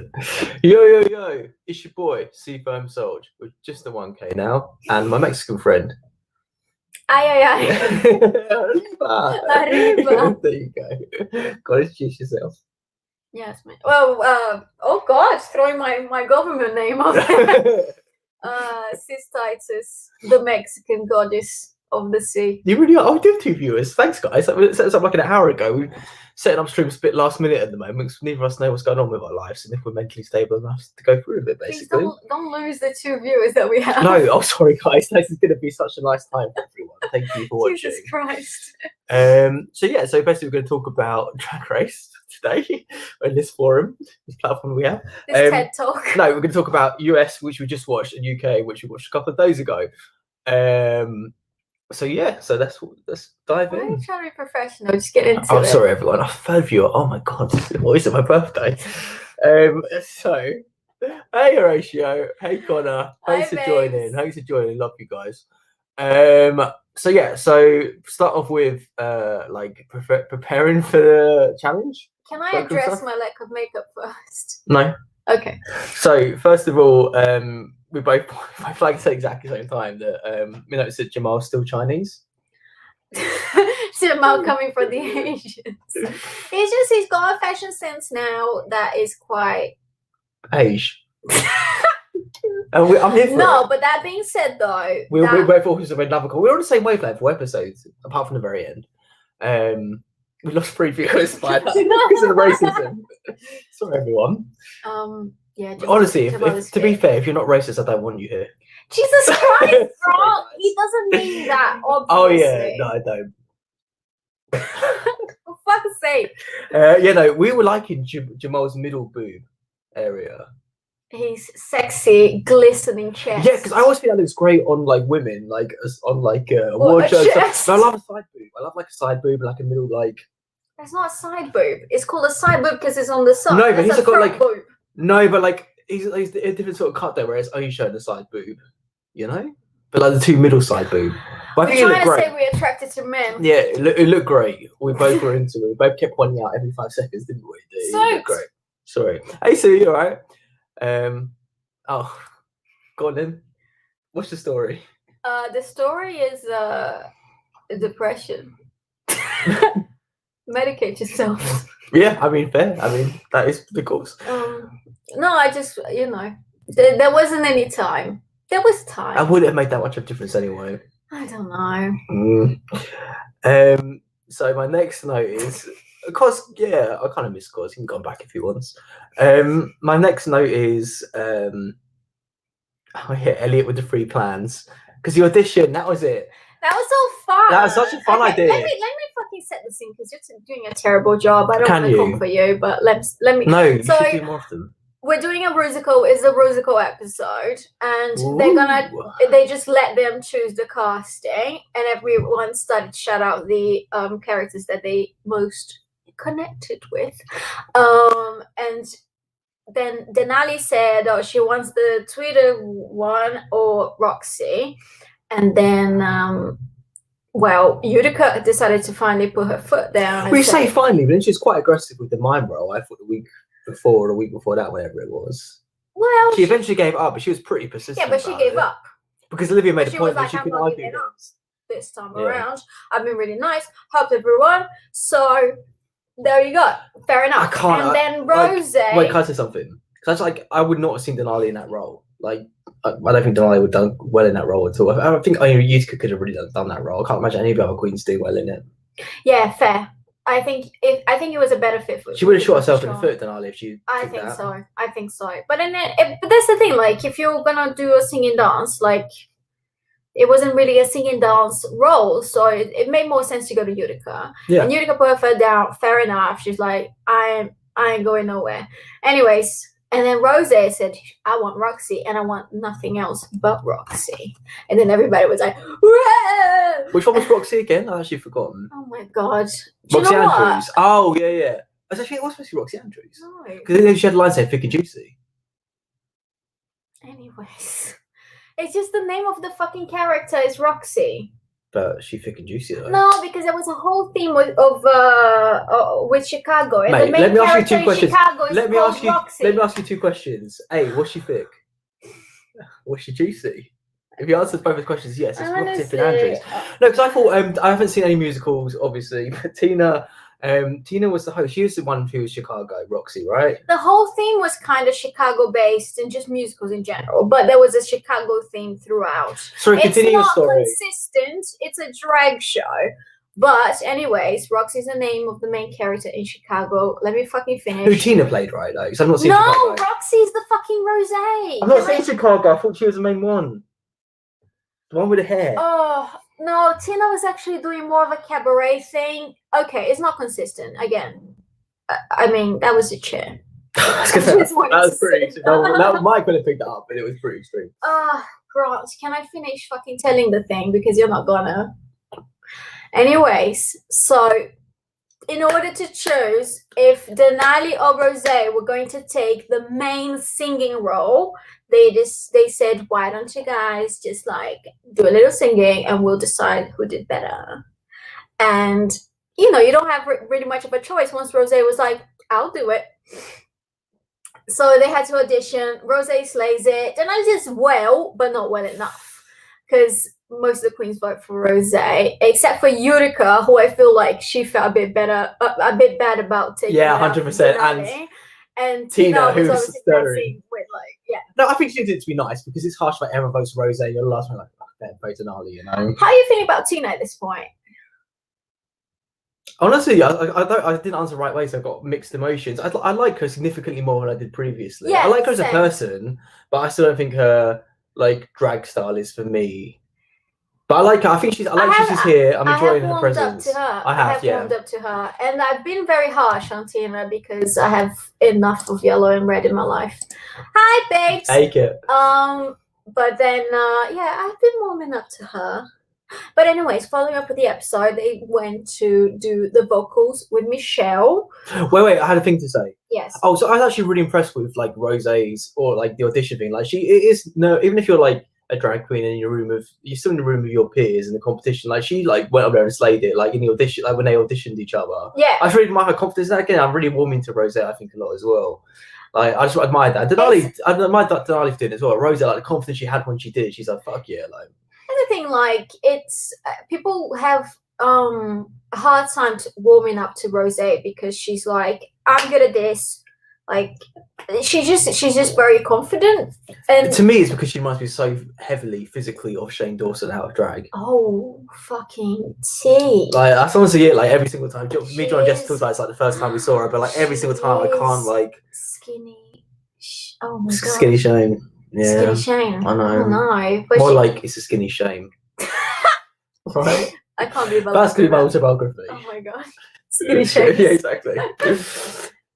Yo, it's your boy, C Firm Soldier, with just the 1K now, and my Mexican friend. Ay. Arriba. There you go. Gotta introduce yourself. Yes, man. Well, oh God, throwing my government name out there. Sis Titus, the Mexican goddess of the sea. You really are. Oh, we do have 2 viewers. Thanks, guys. We set this up like an hour ago. We're setting up streams a bit last minute at the moment because neither of us know what's going on with our lives and if we're mentally stable enough to go through it, basically. Please don't lose the 2 viewers that we have. No, oh, sorry, guys. This is going to be such a nice time for everyone. Thank you for watching. Jesus Christ. So basically we're going to talk about Drag Race today in this forum, this platform we have. This TED Talk. No, we're going to talk about US, which we just watched, and UK, which we watched a couple of days ago. So let's dive in. Why are you trying to be professional? Just get into it. Oh, sorry, everyone. I'm a third viewer. Oh my God, it's my birthday. So, hey Horatio, hey Connor, thanks for joining. Love you guys. So start off with preparing for the challenge. Can I address my lack of makeup first? No. Okay. So first of all, we both flagged at exactly the same time that we noticed that Jamal's still Chinese. Jamal coming from the Asians. He's got a fashion sense now that is quite Asian. I'm here for no, it. But that being said, though, we're both always of another call. We're on the same wavelength for episodes, apart from the very end. We lost 3 viewers by that because of the racism. Sorry, everyone. Yeah. Honestly, to be fair, if you're not racist, I don't want you here. Jesus Christ, bro! He doesn't mean that. Obviously. Oh yeah, no, I don't. For fuck's sake. We were liking Jamal's middle boob area. His sexy, glistening chest. Yeah, because I always feel that looks great on women, on wardrobe. I love a side boob. I love a side boob, a middle That's not a side boob. It's called a side boob because it's on the side. No, but he's got boob. No, but he's a different sort of cut there, where it's only showing the side boob, But the 2 middle side boob. But We're trying to say we're attracted to men. Yeah, it looked great. We both were into it. We both kept pointing out every 5 seconds, didn't we? It looked great. Sorry. Hey, Sue, you alright? Go on then. What's the story? The story is depression. Medicate yourself. Yeah, fair. That is the course. No, I just, there wasn't any time. There was time. I wouldn't have made that much of a difference anyway. I don't know. So my next note is, because, I kind of miss Cause. He can go back if he wants. My next note is, Elliot with the 3 plans. Because the audition, that was it. That was so fun. That was such a fun idea. Let me fucking set the scene because you're doing a terrible job. I don't want to come for you, but let me. No, you should do more often. We're doing a musical. It's a musical episode, and they just let them choose the casting, and everyone started to shout out the characters that they most connected with, and then Denali said she wants the Twitter one or Roxy, and then Utica decided to finally put her foot down. We say finally, but then she's quite aggressive with the mime role. I thought the week before or the week before that, whatever it was. Well, she eventually gave up, but she was pretty persistent. Yeah, but she gave up because Olivia made a point that she couldn't argue this time around. I've been really nice, helped everyone. So there you go. Fair enough. Then Rose. Wait, can I say something? Because I would not have seen Denali in that role. I don't think Denali would have done well in that role at all. I don't think Utica could have really done that role. I can't imagine any of the other queens do well in it. Yeah, fair. I think it was a better fit for. She would have shot herself in the foot, Denali, if she. I think so. But but that's the thing. If you're gonna do a singing dance, it wasn't really a singing dance role, so it made more sense to go to Utica. Yeah. And Utica put her foot down. Fair enough. She's like, I ain't going nowhere. Anyways. And then Rose said, I want Roxy, and I want nothing else but Roxy. And then everybody was like, whoa! Which one was Roxy again? I've actually forgotten. Oh my God. Roxy Andrews. Oh, yeah. I was actually, it was supposed to be Roxy Andrews. No. Because then she had a line saying thick and juicy. Anyways. It's just the name of the fucking character is Roxy. But she thick and juicy though. No, because there was a whole theme with Chicago. And Mate, the main let me ask you character two in questions. Chicago is Let me called ask you. Roxy. Let me ask you two questions. A, was she thick? Was she juicy? If you answered both the questions, yes, it's Roxy and Andrews. No, because I thought I haven't seen any musicals, obviously, but Tina was the host. She was the one who was Chicago, Roxy, right? The whole theme was kind of Chicago-based and just musicals in general, but there was a Chicago theme throughout. Sorry, continue your story. It's not consistent. It's a drag show. But anyways, Roxy's the name of the main character in Chicago. Let me fucking finish. Who Tina played, right? Though, because I've not seen Chicago. No, Roxy's the fucking Rosé. I'm not saying Chicago. I thought she was the main one. The one with the hair. Oh, no, Tina was actually doing more of a cabaret thing. Okay, it's not consistent. Again, I mean, that was a chair. That was pretty extreme. That Mike would have picked that up, but it was pretty extreme. Grant, can I finish fucking telling the thing? Because you're not gonna. Anyways, so in order to choose if Denali or Rosé were going to take the main singing role, they said, why don't you guys just like do a little singing and we'll decide who did better. And you know, you don't have really much of a choice once Rosé was like, I'll do it. So they had to audition. Rosé slays it. Denali does well, but not well enough. Because most of the queens vote for Rosé, except for Utica, who I feel like she felt a bit bad about taking. Yeah, 100%. And Tina, was who's stirring. With like, yeah. No, I think she did it to be nice because it's harsh. Like everyone votes for Rosé. You're the last one, like, better vote Denali, you know. How are you feeling about Tina at this point? Honestly, I didn't answer the right way, so I've got mixed emotions. I like her significantly more than I did previously. Yeah, I like her as a person, but I still don't think her like drag style is for me. But I like her. I think she's here. I'm enjoying her presence. I have warmed up to her, and I've been very harsh on Tina because I have enough of yellow and red in my life. Hi, babes. Take it. But then I've been warming up to her. But anyways, following up with the episode, they went to do the vocals with Michelle. Wait, I had a thing to say. Yes. Oh, so I was actually really impressed with like Rosé's or like the audition thing. Like even if you're like a drag queen and you're still in the room with your peers in the competition, like she like went up there and slayed it, like in the audition, like when they auditioned each other. Yeah. I really admire her confidence. Again, I'm really warming to Rosé, I think, a lot as well. Like I just admired that. I admired that Denali for doing it as well. Rosé, like the confidence she had when she did it, she's like, fuck yeah, like. The thing, like, it's people have a hard time warming up to Rosé because she's like, I'm good at this. Like, she's just very confident. And to me, it's because she must be so heavily physically off Shane Dawson out of drag. Oh, fucking tea! Like that's honestly it. Like every single time, me, John, and Jess talked about it's like the first time we saw her, but like every single time, I can't like skinny. Oh my god, skinny Shane. Yeah, skinny Shane. I know. But more like it's a skinny shame. Right? I can't believe that's good autobiography. Oh my god, skinny shame. Yeah, exactly.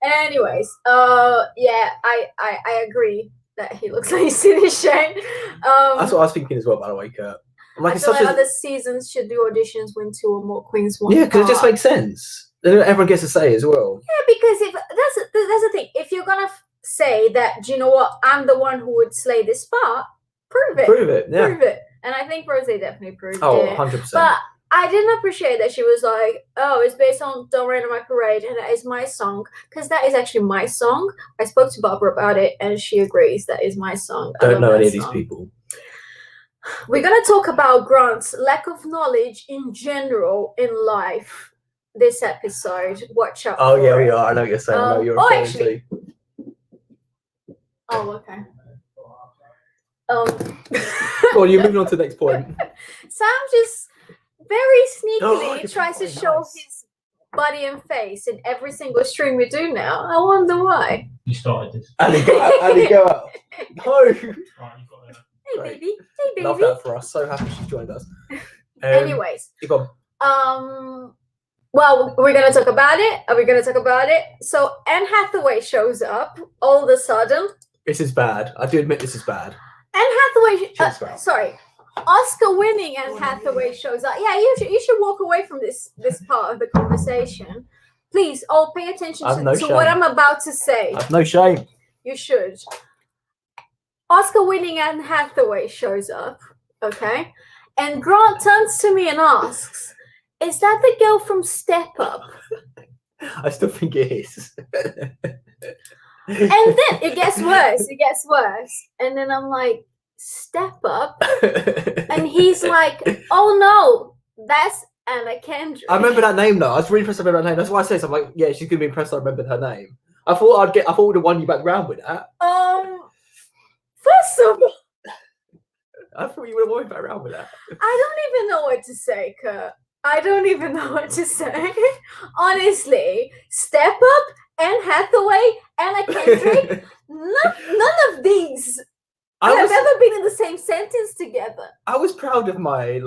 Anyways, I agree that he looks like skinny Shane. That's what I was thinking as well. By the way, Kurt. Like, I feel like other seasons should do auditions when 2 or more queens want. Yeah, because it just makes sense. Then everyone gets to say as well. Yeah, because if that's the thing. If you're gonna say that, do you know what? I'm the one who would slay this spot. Prove it. Prove it. Yeah. Prove it. And I think Rosé definitely proved it. 100%. But I didn't appreciate that she was like, oh, it's based on Don't Rain on My Parade and that is my song. Because that is actually my song. I spoke to Barbara about it and she agrees that is my song. Don't know any of these people. We're going to talk about Grant's lack of knowledge in general in life this episode. Watch out. Oh, yeah, we are. I know what you're saying. I know you're referring actually. Oh, okay. Well, you're moving on to the next point. Sam just very sneakily tries to show his body and face in every single stream we do now. I wonder why. You started this. And go out. No. Right, you got it. Hey, baby. Hey, baby. Love that for us. So happy she's joined us. Anyways. Go on. Well, we're going to talk about it. Are we going to talk about it? So Anne Hathaway shows up all of a sudden. This is bad. I do admit this is bad. Anne Hathaway, Oscar-winning Anne Hathaway shows up. Yeah, you should walk away from this part of the conversation. Please, all pay attention to what I'm about to say. I have no shame. You should. Oscar-winning Anne Hathaway shows up, okay? And Grant turns to me and asks, "Is that the girl from Step Up?" I still think it is. And then it gets worse. And then I'm like, "Step Up?" And he's like, "Oh no, that's Anna Kendrick." I remember that name though. I was really impressed I remember that name. That's why I say so. I'm like, yeah, she's gonna be impressed I remembered her name. I thought we'd have won you back round with that. First of all, I thought you would have won me back round with that. I don't even know what to say, Kurt. I don't even know what to say. Honestly, Step Up, Anne Hathaway, Anna Kendrick, none of these have ever been in the same sentence together. I was proud of my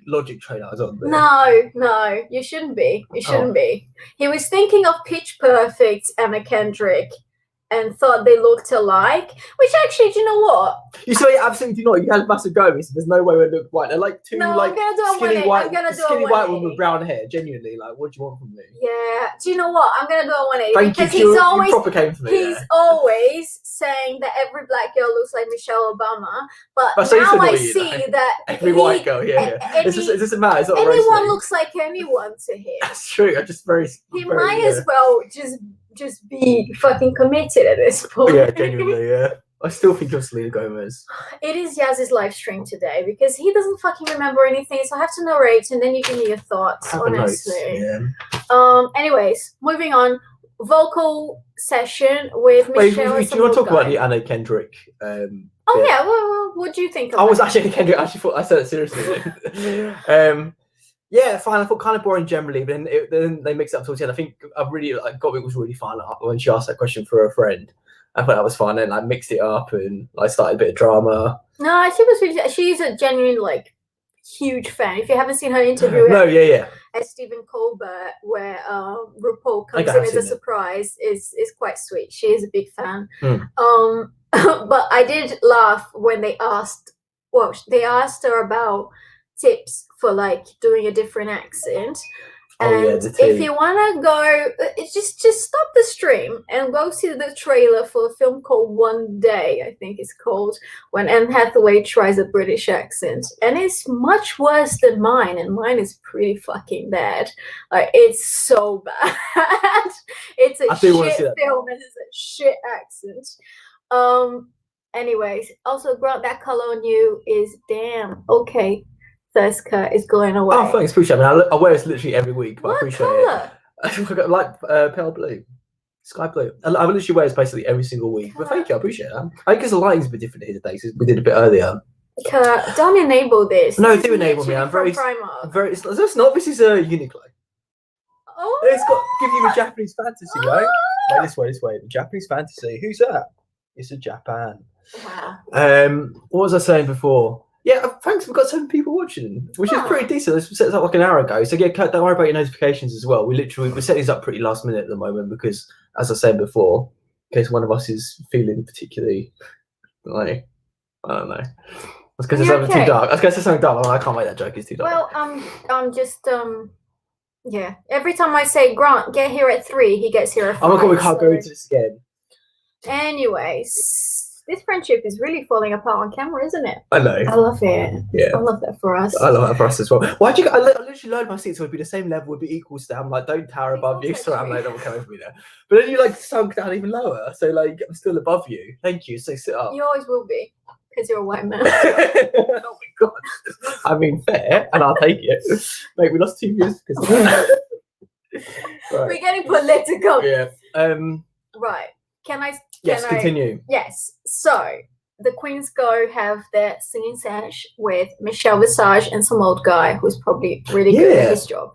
logic train I was on there. No, you shouldn't be. You shouldn't be. He was thinking of Pitch Perfect, Anna Kendrick, and thought they looked alike. Which actually, do you know what? You say absolutely do not. You had a massive go. There's no way we look white. They're like two skinny white women with brown hair. Genuinely, what do you want from me? Yeah. Do you know what? I'm gonna do a 180 Thank because you. he's always proper came for me. He's always saying that every black girl looks like Michelle Obama, but now I see that every white girl. Yeah. It doesn't matter. It's not anyone looks like anyone to him. That's true. I'm just very. He might as well just be fucking committed at this point. Yeah, genuinely, yeah. I still think of Selena Gomez. It is Yaz's live stream today because he doesn't fucking remember anything, so I have to narrate and then you give me your thoughts, honestly. Yeah. Anyways, moving on. Vocal session with Michelle. Do you want to talk about the Anna Kendrick? Yeah. Well, what do you think of I was actually Kendrick. I actually thought I said it seriously. Yeah, fine. I thought kind of boring generally, but then they mixed it up towards the end. I think I really got it was really fun when she asked that question for a friend. I thought that was fun, and I mixed it up and started a bit of drama. No, she's a genuine huge fan. If you haven't seen her interview, at Stephen Colbert, where RuPaul comes in as a surprise, is quite sweet. She is a big fan. But I did laugh when they asked her about tips for doing a different accent. And if you want to go, just stop the stream and go see the trailer for a film called One Day, I think it's called, when Anne Hathaway tries a British accent. And it's much worse than mine, and mine is pretty fucking bad. It's so bad. It's a shit film and it's a shit accent. Anyways, also, Grant, that color on you is damn. Okay. Thirst cut is going away. Oh, thanks, appreciate it. I wear this literally every week, but what I appreciate color? it. Like pale blue, sky blue. I literally wear this basically every single week. But thank you, I appreciate it. I guess the lighting's a bit different here today, so we did a bit earlier. Don't enable this. No, do enable me. I'm very. It's not. This is a Uniqlo. Oh. It's got give you a Japanese fantasy, right? No, this way. Japanese fantasy. Who's that? It's a Japan. Wow. What was I saying before? Yeah, thanks. We've got 7 people watching, which is pretty decent. This was set up like an hour ago. So yeah, Kurt, don't worry about your notifications as well. We're setting these up pretty last minute at the moment because, as I said before, in case one of us is feeling particularly I don't know. It's because it's something too dark. I was going to say something dark. I can't make that joke. It's too dark. Well, I'm just yeah. Every time I say Grant, get here at 3, he gets here at 5. Oh my god, we can't go into this again. Anyways. This friendship is really falling apart on camera, isn't it? I know. I love it. Yeah. I love that for us. I love that for us as well. Why'd you? I literally lowered my seat so it'd be the same level, would be equal to. I'm like, don't tower above you. So I'm like, that will come over me there. But then you sunk down even lower. So I'm still above you. Thank you. So sit up. You always will be, because you're a white man. Oh my god. I mean, fair, and I'll take it. Mate, we lost 2 views because of that. Right. We're getting political. Yeah. Right. Yes, continue. Yes. So the Queens go have their singing sesh with Michelle Visage and some old guy who's probably really good at his job.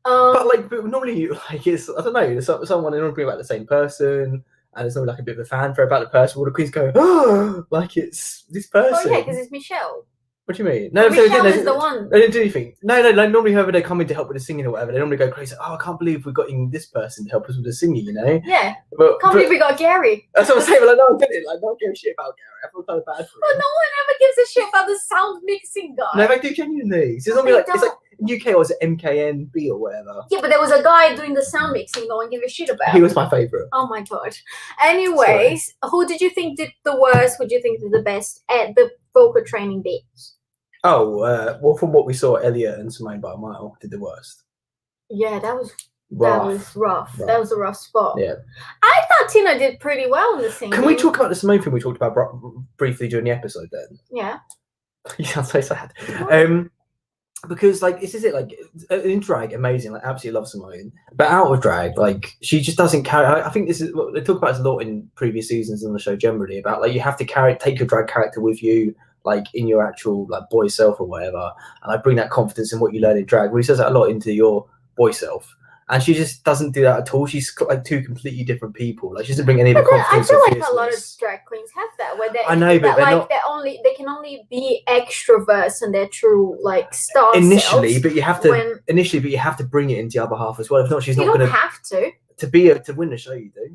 But normally, it's I don't know. There's someone normally about the same person, and there's normally a bit of a fanfare about the person. All the Queens go, oh, it's this person. Oh yeah, because it's Michelle. What do you mean? No, Michelle is the one. They didn't do anything. No. Normally, whoever they come in to help with the singing or whatever, they normally go crazy. Oh, I can't believe we got in this person to help us with the singing. You know? Yeah. Can't believe we got Gary. That's what I'm saying. But no one did it. No one gave a shit about Gary. I feel kind of bad for him. But no one ever gives a shit about the sound mixing guy. No, they do genuinely. It's normally it's like in UK or is it MKNB or whatever. Yeah, but there was a guy doing the sound mixing. No one gave a shit about. He was my favourite. Oh my god. Anyways, who did you think did the worst? Who did you think did the best at the vocal training bit? Oh, well, from what we saw, Elliot and Simone by a mile did the worst. Yeah, that was rough. Rough. That was a rough spot. Yeah. I thought Tina did pretty well in the singing. Can we talk about the Simone thing we talked about briefly during the episode then? Yeah. You sound so sad. Because like this is it, like in drag, amazing, like absolutely love Simone, but out of drag, like she just doesn't carry. I think this is what they talk about this a lot in previous seasons on the show generally, about like you have to take your drag character with you, like in your actual like boy self or whatever, and I bring that confidence in what you learn in drag. Well, he says that a lot into your boy self. And she just doesn't do that at all. She's got like two completely different people. Like she doesn't bring any of the confidence. I feel like a lot of drag queens have that, where they can only be extroverts and their true like star initially, selves but you have to bring it into the other half as well. If not, she's not going to have to win the show. You do.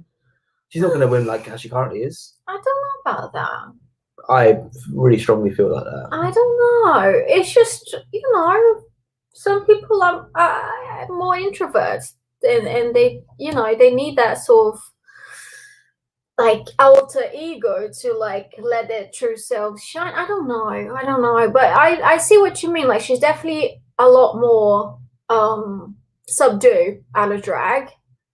She's not going to win like how she currently is. I don't know about that. I really strongly feel like that. I don't know. It's just some people are more introverts, and they they need that sort of like alter ego to like let their true selves shine. I don't know, but I see what you mean. Like she's definitely a lot more subdued out of drag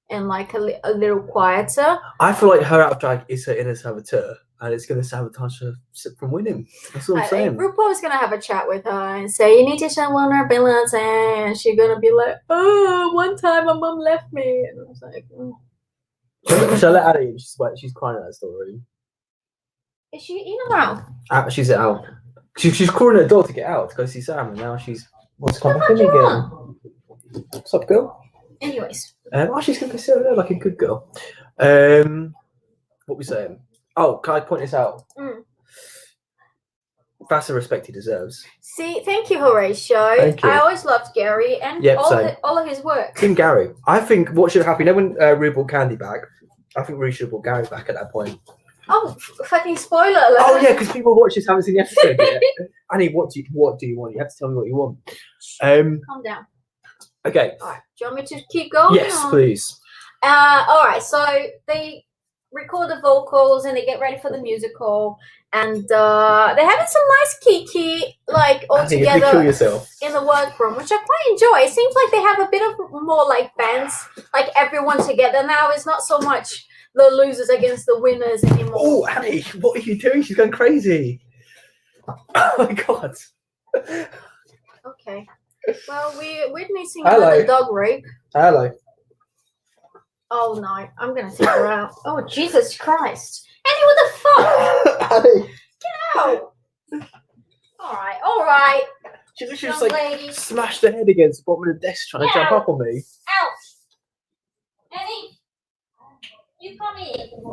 and like a little quieter. I feel like her out of drag is her inner saboteur. And it's going to sabotage her from winning. That's what I'm saying. RuPaul's going to have a chat with her and say, you need to show vulnerability. And she's going to be like, oh, one time my mum left me. And I was like, Shall I let Addie? She's crying at that story. Is she in or out? She's out. She's calling her door to get out to go see Sam. And now she's wants to come back in again. What's up, girl? Anyways. She's going to sit there like a good girl. What we saying? Oh, can I point this out? That's the respect he deserves. See, thank you, Horatio. Thank you. I always loved Gary and all of his work. Team Gary. I think what should have happened, when Rue brought Candy back, I think Rue should have brought Gary back at that point. Oh, fucking spoiler alert. Oh, yeah, because people watch this haven't seen the episode yet. Annie, what do you want? You have to tell me what you want. Calm down. Okay. All right. Do you want me to keep going? Yes, please. All right. So they record the vocals and they get ready for the musical, and they're having some nice kiki like all together in the workroom, which I quite enjoy. It seems like they have a bit of more like bands, like everyone together now. It's not so much the losers against the winners anymore. Oh, Annie, what are you doing? She's going crazy. Oh my god. Okay. Well, we're witnessing another dog rape. Hello. Oh no, I'm gonna take her out. Oh Jesus Christ. Annie, what the fuck? Annie. Get out. Alright. She literally just like smashed her head against the bottom of the desk trying to jump up on me. Ouch. Annie, you come in.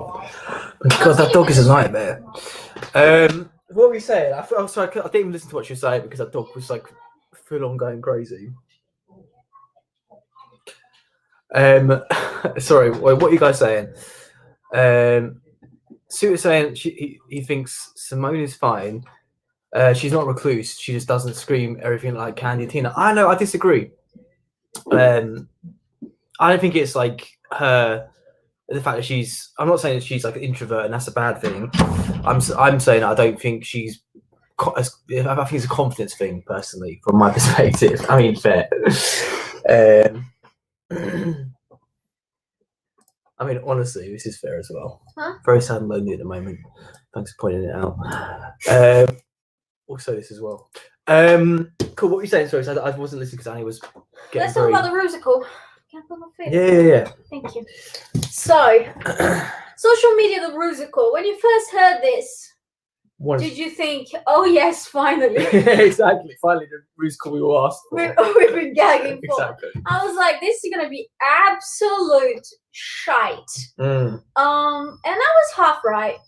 God, that dog is a nightmare. What were we saying? I didn't even listen to what she was saying because that dog was like full on going crazy. Sorry, what are you guys saying? Sue was saying he thinks Simone is fine. She's not recluse. She just doesn't scream everything like Candy and Tina. I know. I disagree. I don't think it's like her. The fact that she's. I'm not saying that she's like an introvert and that's a bad thing. I'm saying I don't think she's. I think it's a confidence thing, personally, from my perspective. I mean, fair. I mean, honestly, this is fair as well. Huh? Very sad and lonely at the moment. Thanks for pointing it out. Also, this as well. Cool. What were you saying? Sorry, I wasn't listening because Annie was getting. Let's talk about the musical. Can't put my feet. Yeah. Thank you. So, social media, the musical. When you first heard this, did you think, "Oh yes, finally"? Exactly. Finally, the musical we were asked for. We've been gagging for. Exactly. I was like, "This is gonna be absolute shite." And I was half right.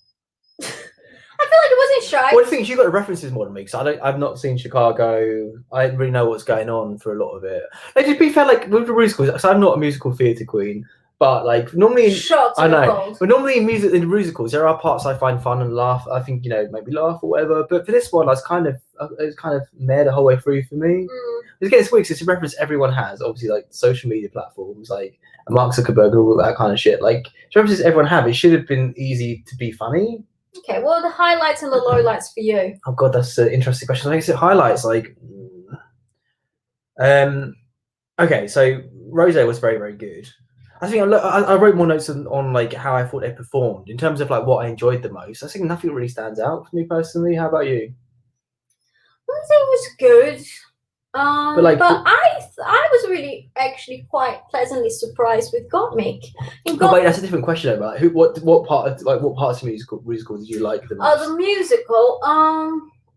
I feel like it wasn't shite. Well, the thing is, you got the references more than me, because I've not seen Chicago. I didn't really know what's going on for a lot of it. Like, to be fair, like with the musicals, because I'm not a musical theatre queen, but like normally, I know, but normally in the musicals, there are parts I find fun and laugh. I think maybe laugh or whatever. But for this one, it was kind of meh the whole way through for me. It's getting weird because it's a reference everyone has, obviously, like social media platforms, like Mark Zuckerberg and all that kind of shit. Like, it's references everyone have. It should have been easy to be funny. Okay, what are the highlights and the lowlights for you? Oh god, that's an interesting question. I guess it highlights like, okay, so Rose was very, very good. I think I wrote more notes on like how I thought they performed in terms of like what I enjoyed the most. I think nothing really stands out for me personally. How about you? I think it was good. But I was really actually quite pleasantly surprised with Gottmik. Oh wait, that's a different question about what parts of musical did you like the most? Oh, the musical.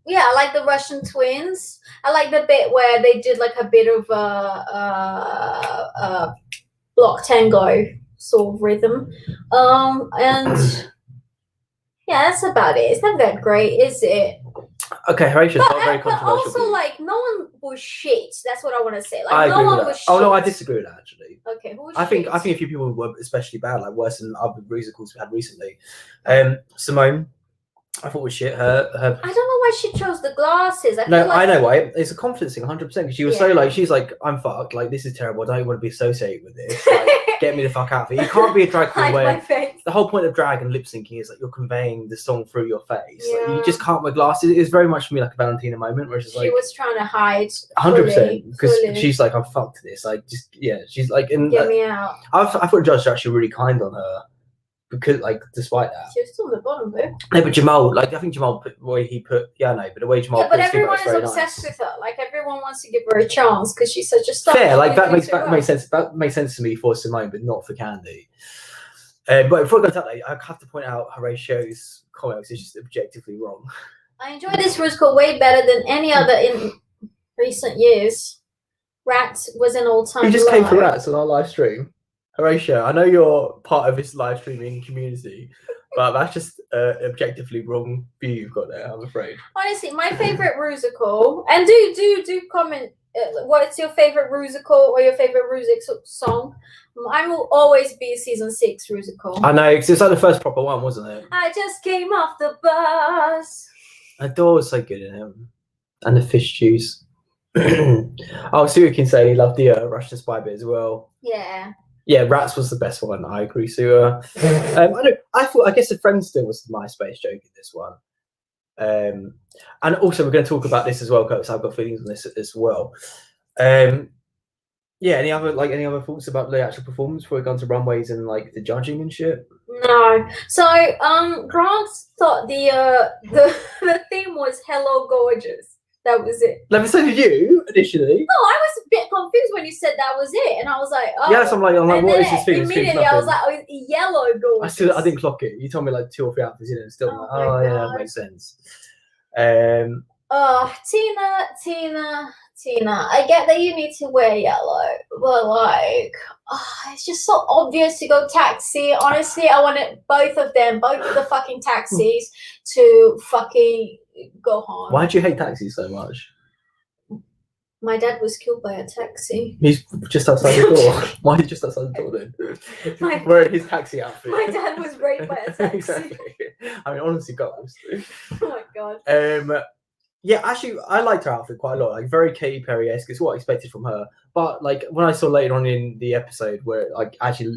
Yeah, I like the Russian twins. I like the bit where they did like a bit of block tango sort of rhythm. And yeah, that's about it. It's not that great, is it? Okay, Horatia's not very controversial. But also, like, no one was shit. That's what I want to say. Like, I agree no one with that. was shit. Oh no, I disagree with that actually. Okay, who was I think a few people were especially bad, like worse than other musicals we had recently. Simone, I thought was shit. Her. I don't know why she chose the glasses. I know why. It's a confidence thing, 100%. Because she was so like, she's like, I'm fucked. Like, this is terrible. I don't want to be associated with this. Like, get me the fuck out of it. You can't be a drag queen where the whole point of drag and lip syncing is like you're conveying the song through your face. Yeah. Like, you just can't wear glasses. It was very much for me like a Valentina moment where she's like, she was trying to hide 100% because she's like, I'm fucked this. Like, just she's like, get me out. I thought the judges were actually really kind on her. Because, like, despite that, she was still on the bottom, though. No, but Jamal, like, I think Jamal put the way he put, but the way Jamal. Yeah, but everyone is obsessed with her. Like, everyone wants to give her a chance because she's such a star. Fair, like that makes sense. That makes sense to me for Simone, but not for Candy. But before I go to that, I have to point out Horatio's comments is just objectively wrong. I enjoyed this musical way better than any other in recent years. Rats was an all-time. You just came for Rats on our live stream. Horatio, I know you're part of this live streaming community, but that's just objectively wrong view you've got there, I'm afraid. Honestly, my favorite musical, and do comment what's your favorite musical or your favorite music song. I will always be season 6 musical. I know, because it's like the first proper one, wasn't it? I just came off the bus. Adore was so good in him. And the fish juice. Oh, Sue can say he loved the Russian spy bit as well. Yeah. Yeah, Rats was the best one. I agree, Sue. I guess the Friendster was the MySpace joke in this one. And also we're going to talk about this as well, because I've got feelings on this as well. Yeah, any other thoughts about the actual performance before we go on to runways and like the judging and shit? No. So Grant thought the theme was Hello Gorgeous. That was it. Like, so did you initially? No, I was a bit confused when you said that was it, and I was like, oh. Yeah, so I'm like, what is this thing? Immediately, I was like, oh, it's yellow gorgeous. I didn't clock it. You told me like 2 or 3 outfits in it, and still, yeah, that makes sense. Tina, I get that you need to wear yellow, but like, it's just so obvious to go taxi. Honestly, I wanted both of the fucking taxis to fucking go home. Why do you hate taxis so much? My dad was killed by a taxi. He's just outside the door. Why are you just outside the door then? Wearing his taxi outfit. My dad was raped by a taxi. Exactly. I mean, honestly, goes. Oh my god. Yeah, actually, I liked her outfit quite a lot. Like, very Katy Perry-esque. It's what I expected from her. But like when I saw later on in the episode where it, like actually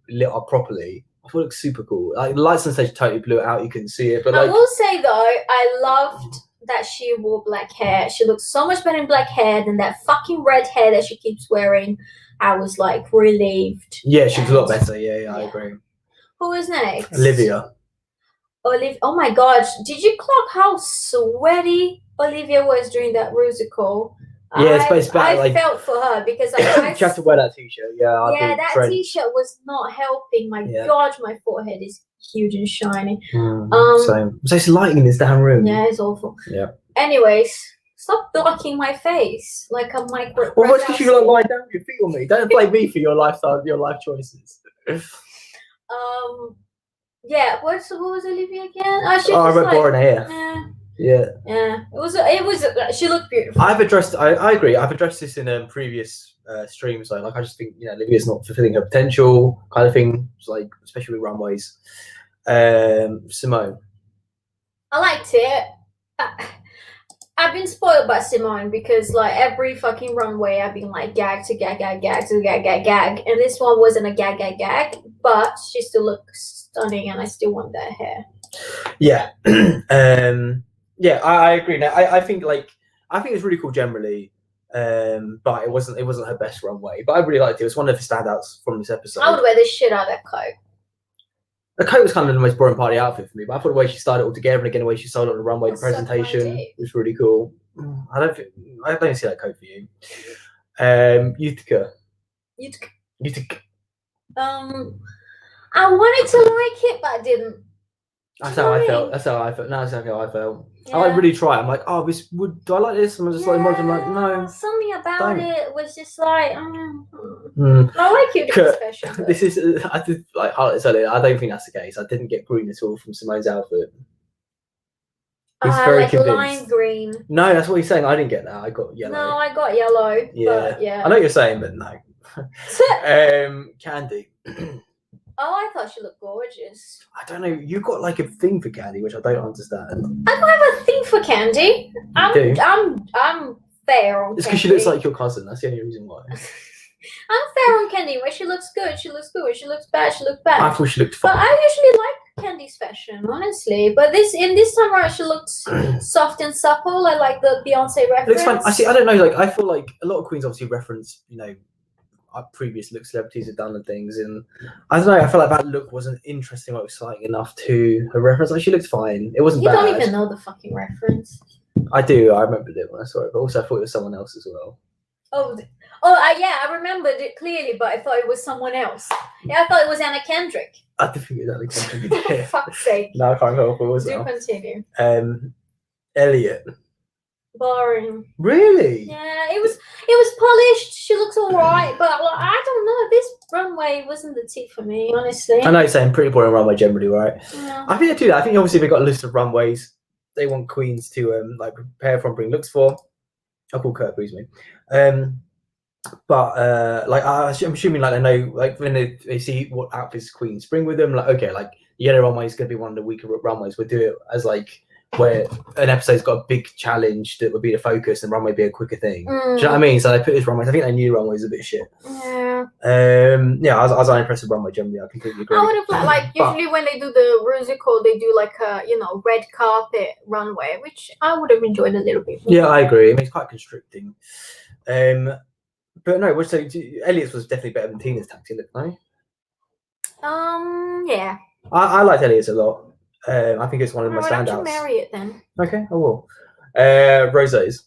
lit up properly, I thought it looked super cool. Like the lights on stage totally blew it out. You couldn't see it. But I will say though, I loved that she wore black hair. She looks so much better in black hair than that fucking red hair that she keeps wearing. I was like relieved. Yeah, she looks a lot better. Yeah, I agree. Who was next? Olivia. Oh my god! Did you clock how sweaty Olivia was during that musical? Yeah, it's bad. I felt for her because you have to wear that t-shirt. Yeah, that t-shirt was not helping. My god, my forehead is huge and shiny. Same. So it's lighting in this damn room. Yeah, it's awful. Yeah. Anyways, stop blocking my face like a micro. Well, what's because you like lie down with your feet on me? Don't blame me for your lifestyle, your life choices. Yeah. What was Olivia again? I wrote boring hair. Yeah. It was. She looked beautiful. I agree. I've addressed this in previous streams. Like I just think Olivia's not fulfilling her potential, kind of thing. It's like especially with runways. Simone. I liked it. I've been spoiled by Simone because like every fucking runway I've been like gag to gag, and this one wasn't a gag, but she still looks stunning, and I still want that hair. Yeah. Yeah, I agree. Now, I think it's really cool generally. But it wasn't her best runway. But I really liked it. It was one of the standouts from this episode. I would wear the shit out of that coat. The coat was kind of the most boring part of the outfit for me, but I thought the way she started it all together and again the way she sold it on the runway, the presentation was really cool. I don't see that coat for you. Utica. I wanted to like it, but I didn't. That's how I felt. No, that's exactly how I felt. Yeah. I really try. I'm like, do I like this? And I'm just like, no. Something about it was just like, I like Utica's fashion. This is, I did like highlights earlier. I don't think that's the case. I didn't get green at all from Simone's outfit. He's very like convinced. lime green. No, that's what he's saying. I didn't get that. I got yellow. No, I got yellow. Yeah, but yeah. I know what you're saying, but no. Candy. Oh, I thought she looked gorgeous. I don't know. You got like a thing for Candy, which I don't understand. I don't have a thing for Candy. I'm fair on. It's because she looks like your cousin. That's the only reason why. I'm fair on Candy. When she looks good, she looks good. When she looks bad, she looks bad. I thought she looked fine. But I usually like Candy's fashion, honestly. But this time around, she looks soft and supple. I like the Beyonce reference. It looks fine. I don't know. Like I feel like a lot of queens obviously reference, previous look celebrities have done and things, and I don't know. I felt like that look wasn't interesting or exciting enough to her reference. Like she looked fine. It wasn't bad. You don't even know the fucking reference. I do. I remembered it when I saw it, but also I thought it was someone else as well. Yeah, I remembered it clearly, but I thought it was someone else. Yeah, I thought it was Anna Kendrick. I did think it was Anna Kendrick. For fuck's sake. No, I can't remember who it was. Do continue. Elliot. Boring. Really? Yeah, it was polished. She looks alright, but I don't know. This runway wasn't the tip for me, honestly. I know you're saying pretty boring runway generally, right? Yeah. I think they do that. I think obviously they've got a list of runways they want queens to prepare for and bring looks for. I'll call Kurt Booze me. But I'm assuming they know when they see what outfits queens bring with them, okay, the yellow runway is going to be one of the weaker runways. We'll do it as where an episode's got a big challenge that would be the focus and runway be a quicker thing. Do you know what I mean? So they put this runway. I think they knew runway was a bit shit. Yeah. I was unimpressed with runway generally. I completely agree. I would have usually when they do the musical, they do a red carpet runway, which I would have enjoyed a little bit more. Yeah, I agree. I mean, it's quite constricting. But no, so Elliot's was definitely better than Tina's taxi look, no? Yeah. I liked Elliot's a lot. I think it's one of my standouts. Why don't you marry it then? Okay, I will. Rose's.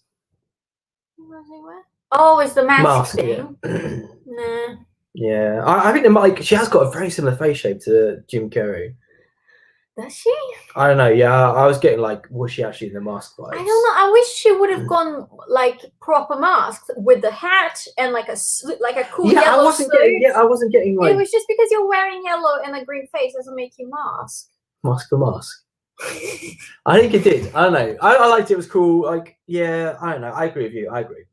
Oh, it's the mask thing. Yeah. Nah. Yeah, I think she has got a very similar face shape to Jim Carrey. Does she? I don't know. Yeah, I was getting was she actually in the mask vibes? I don't know. I wish she would have gone proper mask with the hat and a cool yellow suit. I wasn't getting It was just because you're wearing yellow and a green face doesn't make you mask. Mask for mask. I think it did. I don't know. I liked it. It was cool. I don't know. I agree with you. I agree.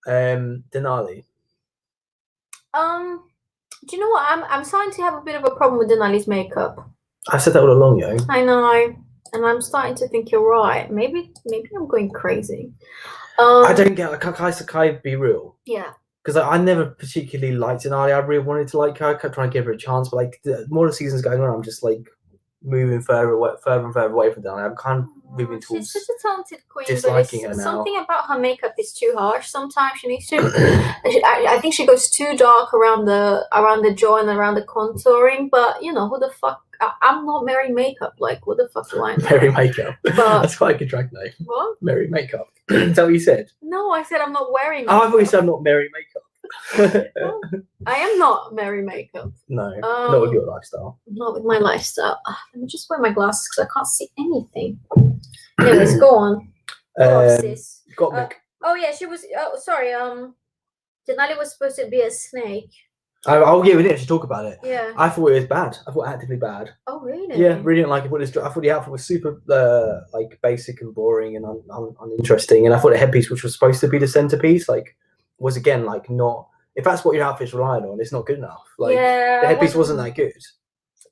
Denali. Do you know what? I'm starting to have a bit of a problem with Denali's makeup. I said that all along, yo. I know, and I'm starting to think you're right. Maybe I'm going crazy. I don't get can I be real? Yeah. Because I never particularly liked Denali. I really wanted to like her. I kept trying to give her a chance, but the more the season's going on, I'm just moving further and further away from Denali. I'm kind of moving towards. She's such a talented queen, disliking her now. Something about her makeup is too harsh. Sometimes she needs to. I think she goes too dark around the jaw and around the contouring. But who the fuck? I'm not Mary Makeup. What the fuck do I know? Mary Makeup. That's quite a good drag name. What? Mary Makeup. Is that what you said? No, I said I'm not wearing. I thought you said I'm not Mary Makeup. Well, I am not Mary Makeup. No, not with your lifestyle. Not with my lifestyle. Let me just wear my glasses because I can't see anything. Anyways, go on. Sis. Got she was. Oh, sorry. Denali was supposed to be a snake. Oh yeah, we didn't actually talk about it. Yeah. I thought it was bad. I thought actively bad. Oh really? Yeah, really didn't like it. I thought the outfit was super basic and boring and uninteresting. And I thought the headpiece, which was supposed to be the centerpiece, was again not. If that's what your outfit's relying on, it's not good enough. The headpiece wasn't that good.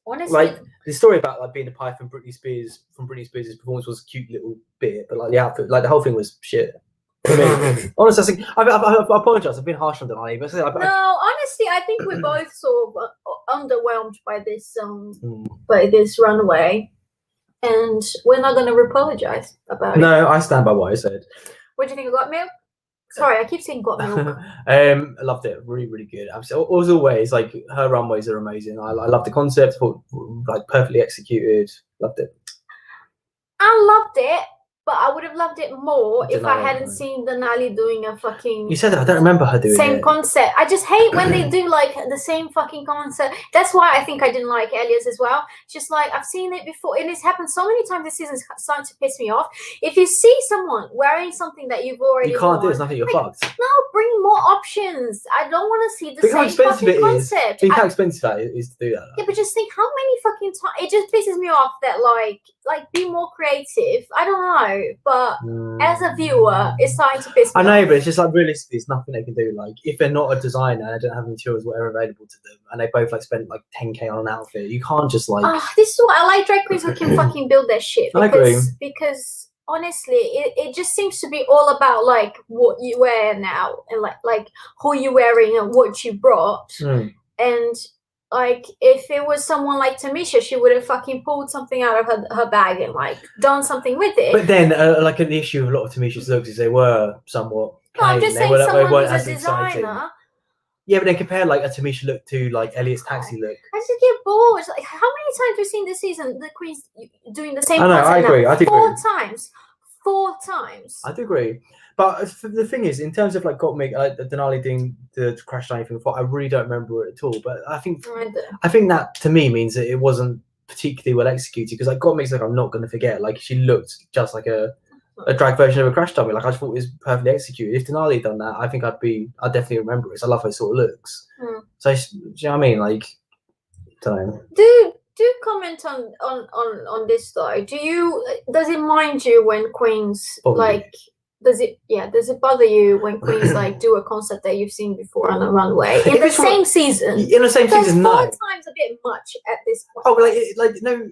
Honestly, the story about being a pie from Britney Spears' performance was a cute little bit, but the outfit, the whole thing was shit. For me. Honestly, I apologise. I've been harsh on Denali, but no, honestly, I think we're both sort of underwhelmed by this runway, and we're not going to apologise about it. No, I stand by what I said. What do you think of Got Milk? Sorry, I keep saying Got Milk. I loved it. Really, really good. As always, like her runways are amazing. I love the concept. Like perfectly executed. Loved it. I loved it. But I would have loved it more if I hadn't seen Denali doing a fucking... You said that. I don't remember her doing same concept. I just hate when they do like the same fucking concept. That's why I think I didn't like Elias as well. Just like I've seen it before, and it's happened so many times this season. It's starting to piss me off. If you see someone wearing something that you've already you can't do, it's nothing. You're fucked. No, bring more options. I don't want to see the same fucking concept. Think how expensive that is to do that. Yeah, but just think how many fucking times. It just pisses me off that like be more creative. I don't know, but as a viewer, it's starting to piss me off. I know, but it's just like realistically, it's nothing they can do. Like if they're not a designer, they don't have materials whatever available to them, and they both like spend like 10K on an outfit. You can't just like. This is what I like drag queens who can fucking build their shit. I agree. Because honestly, it just seems to be all about like what you wear now and like who you're wearing and what you brought. And like if it was someone like Tamisha, she would have fucking pulled something out of her bag and like done something with it. But then like the issue of a lot of Tamisha's looks is they were somewhat plain. No, I'm just saying someone who's a designer. Exciting. Yeah, but then compare like a Tamisha look to like Elliot's taxi look. I just get bored. It's like, how many times we've seen this season the queens doing the same? I know. I agree. I do agree. 4 times. I do agree. But the thing is, in terms of like Got Me, Denali doing the crash landing before, I really don't remember it at all. But I think that to me means that it wasn't particularly well executed because like Got Me's like I'm not going to forget. Like she looked just like a drag version of a crash dummy. Like I just thought it was perfectly executed. If Denali had done that, I think I'd definitely remember it. So I love her sort of looks. So do you know what I mean? Like, don't know. Do comment on this though. Does it mind you when queens like does it bother you when queens like do a concept that you've seen before on a runway in the same season? In the same season, no. 4 times a bit much at this point. Oh, no,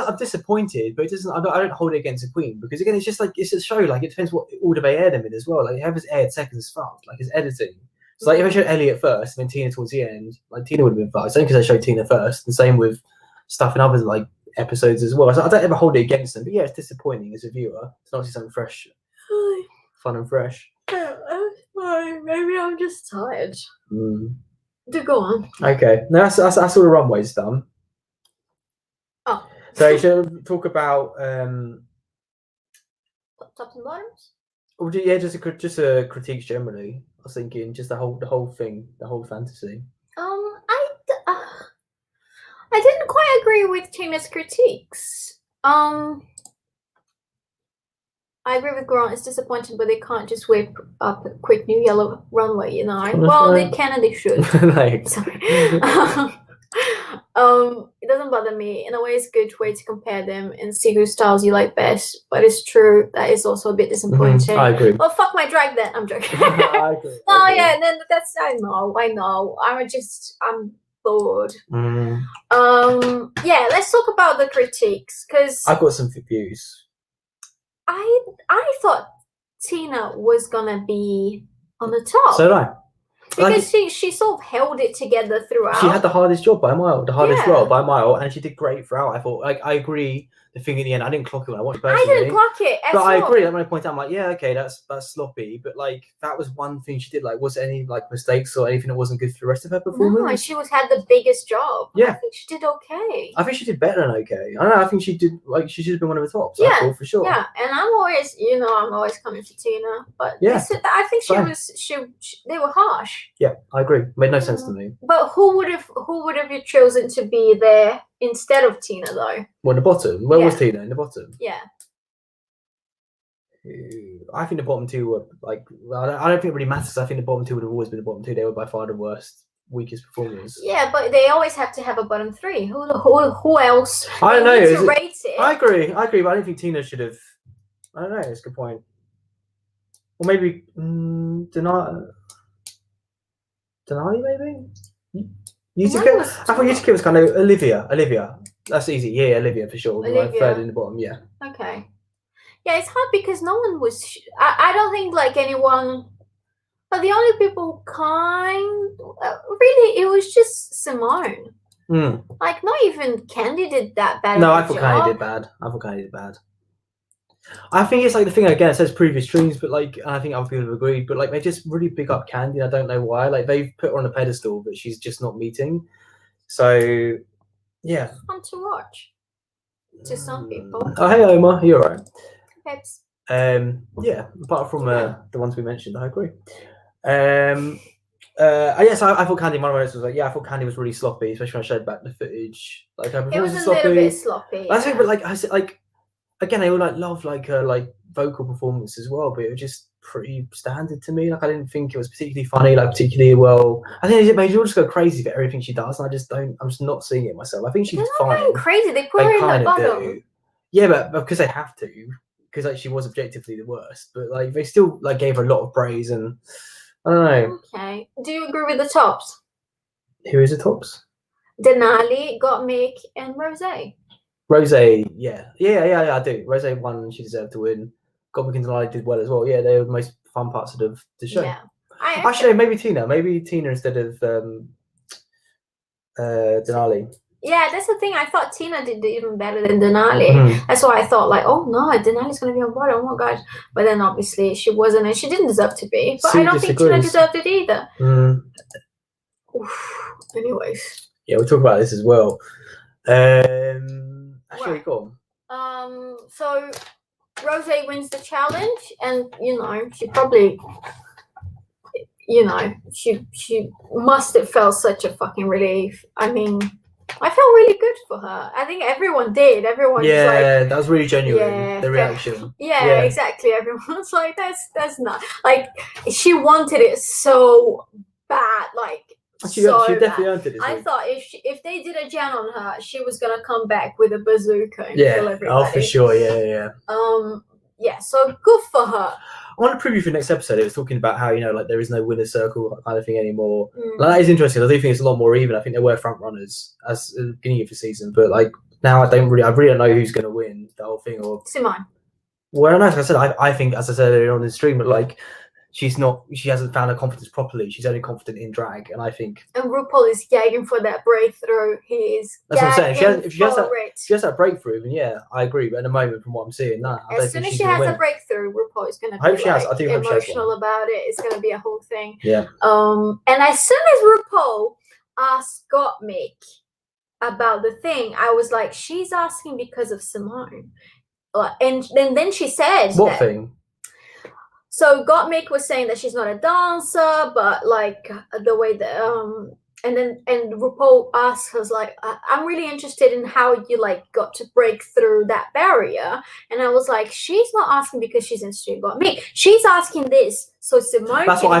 I'm disappointed, but it doesn't. I don't hold it against a queen because again, it's just like it's a show. Like it depends what order they air them in as well. Like whoever's aired second is fucked. Like it's editing. So like if I showed Elliot first and then Tina towards the end, like Tina would have been fucked. Same because I showed Tina first. The same with stuff in other like episodes as well. So I don't ever hold it against them. But yeah, it's disappointing as a viewer. It's not just something fresh. Fun and fresh. Maybe I'm just tired. Do go on. Okay, now that's all the runways done. Oh. So you should talk about tops and bottoms. Well, yeah, just a critiques generally. I was thinking just the whole thing, the whole fantasy. I didn't quite agree with Tina's critiques. I agree with Grant. It's disappointing, but they can't just whip up a quick new yellow runway, you know. Well, they can and they should. Like. Sorry. It doesn't bother me. In a way, it's a good way to compare them and see whose styles you like best. But it's true that is also a bit disappointing. I agree. Well, fuck my drag then. I'm joking. I agree. No, yeah, then that's I know. I'm bored. Yeah, let's talk about the critiques because I've got some views. I thought Tina was gonna be on the top. So did I. Because she sort of held it together throughout. She had the hardest job by a mile, the hardest role by a mile, and she did great throughout. I thought, like, I agree. The thing in the end, I didn't clock it when I watched personally. I didn't clock it at all. I agree. At my point, I'm like, yeah, okay, that's sloppy. But like, that was one thing she did. Like, was there any like mistakes or anything that wasn't good for the rest of her performance? No, she had the biggest job. Yeah, I think she did okay. I think she did better than okay. I don't know. I think she did like she should have been one of the tops. Yeah, I thought, for sure. Yeah, and I'm always coming for Tina, but yeah, I think they were harsh. Yeah, I agree. Made no sense to me. But who would have you chosen to be there instead of Tina though? Well, in the bottom. Where was Tina in the bottom? Yeah. I think the bottom two were like. I don't think it really matters. I think the bottom two would have always been the bottom two. They were by far the worst, weakest performers. Yeah, but they always have to have a bottom three. Who else? I don't know. To rate it. I agree, but I don't think Tina should have. I don't know. It's a good point. Or maybe Denali maybe. Utica. I thought Utica was kind of Olivia. That's easy. Yeah, Olivia for sure. Olivia. Like third in the bottom. Yeah. Okay. Yeah, it's hard because no one was. I don't think like anyone. But the only people really, it was just Simone. Like, not even Candy did that bad. No, I thought Candy did bad. I think it's like the thing again. It says previous streams, but like I think other people have agreed. But like they just really pick up Candy. I don't know why. Like they've put her on a pedestal, but she's just not meeting. So yeah, it's fun to watch. To some people. Oh hey Omar, you're right. Peps. Yeah. Apart from the ones we mentioned, I agree. Yes, I thought Candy. One of my notes was like, I thought Candy was really sloppy, especially when I showed back the footage. Like, it was a little bit sloppy. That's it, but like I said, like again, I all like love like her like vocal performance as well, but it was just pretty standard to me. Like I didn't think it was particularly funny, like particularly well. I think it made you all just go crazy for everything she does, and I'm just not seeing it myself. I think she's fine. They're not crazy. They put her in the bottom. Yeah, but because they have to, because like she was objectively the worst, but like they still like gave her a lot of praise, and I don't know. Okay. Do you agree with the tops? Who is the tops? Denali, Gottmik, and Rose. Rose, yeah, I do. Rose won; she deserved to win. Gottmik and Denali did well as well. Yeah, they were the most fun parts of the show. Yeah. Actually, maybe Tina instead of Denali. Yeah, that's the thing. I thought Tina did even better than Denali. That's why I thought like, oh no, Denali's gonna be on board. Oh my gosh! But then obviously she wasn't, and she didn't deserve to be. But I don't think Tina deserved it either. Anyways. Yeah, we'll talk about this as well. Actually, go on. So Rose wins the challenge, and she probably. She must have felt such a fucking relief. I mean, I felt really good for her. I think everyone did. Everyone was like, that was really genuine. The reaction. Yeah, exactly. Everyone's like, that's not like she wanted it so bad. Like she definitely earned it. I thought if they did a Jan on her, she was gonna come back with a bazooka and kill everybody. Oh for sure. Yeah. Yeah. So good for her. I want to preview for the next episode. It was talking about how like there is no winner's circle kind of thing anymore. Like, that is interesting. I do think it's a lot more even. I think there were front runners as the beginning of the season, but like now I really don't know who's going to win the whole thing. Or Simone. Well, like I said, I think as I said earlier on the stream, but like she hasn't found her confidence properly. She's only confident in drag, and I think. And RuPaul is gagging for that breakthrough. That's what I'm saying. If she has that breakthrough, then I agree. But at the moment, from what I'm seeing, as soon as she has a breakthrough, RuPaul is going to be emotional about it. It's going to be a whole thing. Yeah. And as soon as RuPaul asked Gottmik about the thing, I was like, she's asking because of Simone, and then she said, "What thing?" So Gottmik was saying that she's not a dancer, but like the way that and RuPaul asked her like, I'm really interested in how you like got to break through that barrier. And I was like, she's not asking because she's interested in Gottmik. She's asking this so Simone. That's what I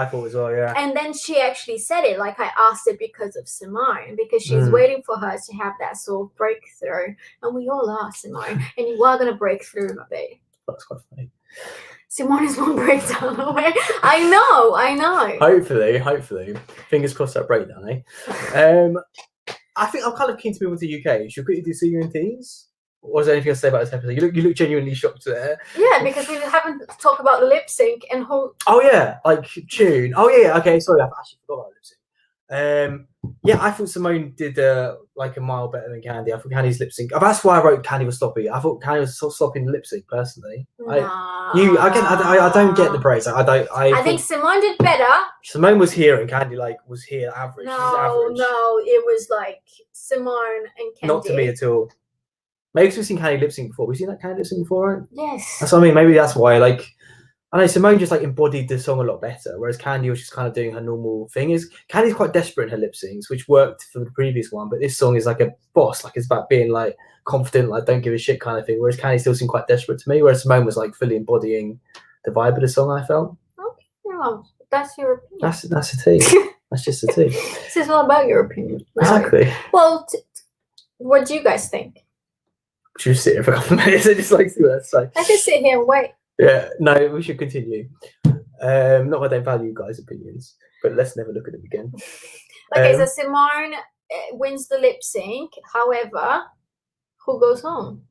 thought as well. Yeah. And then she actually said it like, I asked it because of Simone, because she's waiting for her to have that sort of breakthrough. And we all are, Simone, and you are gonna break through, my babe. That's quite funny. Simone is one breakdown away. I know. Hopefully. Fingers crossed that breakdown, eh? I think I'm kind of keen to move on to the UK. Should we quickly do CUNTs? Or is there anything to say about this episode? You look genuinely shocked there. Yeah, because we haven't talked about the lip sync and whole. Oh yeah, like tune. Oh yeah, okay. Sorry, I actually forgot about lip sync. I thought Simone did like a mile better than Candy. I thought Candy's lip sync. That's why I wrote Candy was sloppy. I thought Candy was sloppy in the lip sync personally. I don't get the praise. I think Simone did better. Simone was here and Candy was here average. No, it was like Simone and Candy. Not to me at all. Maybe because we've seen Candy lip sync before. We've seen that Candy lip sync before, right? Yes. That's what I mean. Maybe that's why. Like, I know Simone just like embodied the song a lot better, whereas Candy was just kind of doing her normal thing. Candy's quite desperate in her lip syncs, which worked for the previous one, but this song is like a boss, like it's about being like confident, like don't give a shit kind of thing. Whereas Candy still seemed quite desperate to me, whereas Simone was like fully embodying the vibe of the song. I felt. Okay, well, that's your opinion. That's a tea. That's just a tea. This is all about your opinion. Exactly. Well, what do you guys think? Should we sit here for a couple of minutes and just like see what that's like? I can sit here and wait. Yeah, no, we should continue. Not that I don't value you guys' opinions, but let's never look at them again. Okay, so Simone wins the lip sync. However, who goes home?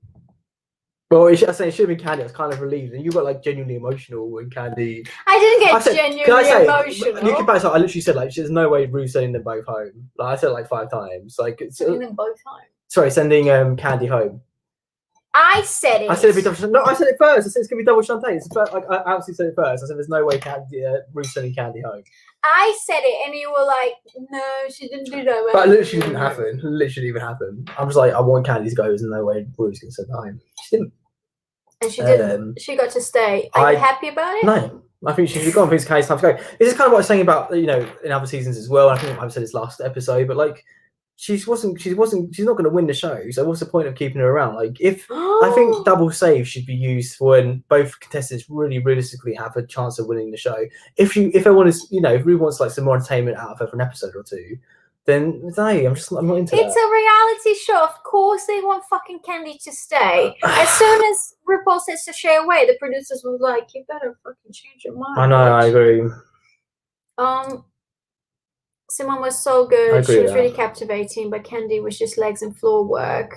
Well, I say it should have been Candy. I was kind of relieved, and you got like genuinely emotional when Candy. I didn't get genuinely emotional. You compare, I literally said like, there's no way Rue's sending them both home. Like I said like 5 times. Like sending them both home. Sorry, sending Candy home. I said it. I said it'd be double. No, I said it first. I said it's gonna be double Shantae. Like, I absolutely said it first. I said there's no way Rue's sending Candy home. I said it, and you were like, "No, she didn't do that." But it literally didn't happen. Literally even happen. I was like, I want Candy to go. There's no way Rue's gonna send her home. She didn't. And she didn't. She got to stay. Are you happy about it? No. I think she should have gone. I think it's Candy's time to go. This is kind of what I was saying about, in other seasons as well. I think I've said this last episode, but like, she's not going to win the show. So what's the point of keeping her around? Like, I think double save should be used for when both contestants really realistically have a chance of winning the show. If everyone is, if Rue wants like some more entertainment out of her for an episode or two, then I'm not into it. It's a reality show. Of course they want fucking Candy to stay. As soon as RuPaul says to stay away, the producers were like, you better fucking change your mind. I know, I agree. Simone was so good. She was really captivating, but Candy was just legs and floor work.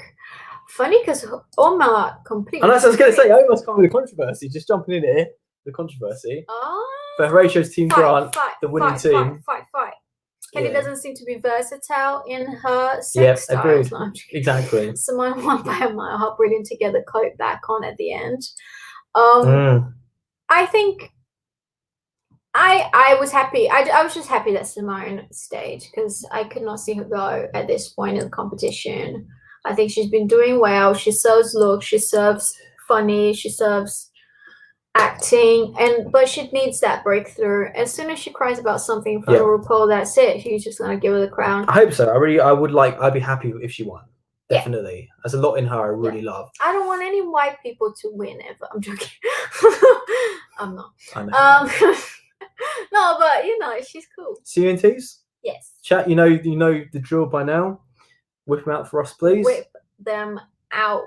Funny because Omar completely. And that's what I was going to say. I almost come with a controversy. Just jumping in here, the controversy. For Horatio's Team Grant, the winning team. Fight. Candy doesn't seem to be versatile in her sex styles. No, exactly. Simone won by a mile, bringing together coat back on at the end. I think I was happy. I was just happy that Simone stayed because I could not see her go at this point in the competition. I think she's been doing well. She serves looks. She serves funny. She serves acting, but she needs that breakthrough. As soon as she cries about something for RuPaul, that's it. She's just gonna give her the crown. I hope so. I'd be happy if she won. Definitely. There's a lot in her I really love. I don't want any white people to win ever. I'm joking. I'm not. I know. No, but she's cool. CNTs? Yes. Chat, you know the drill by now. Whip them out for us, please. Whip them out.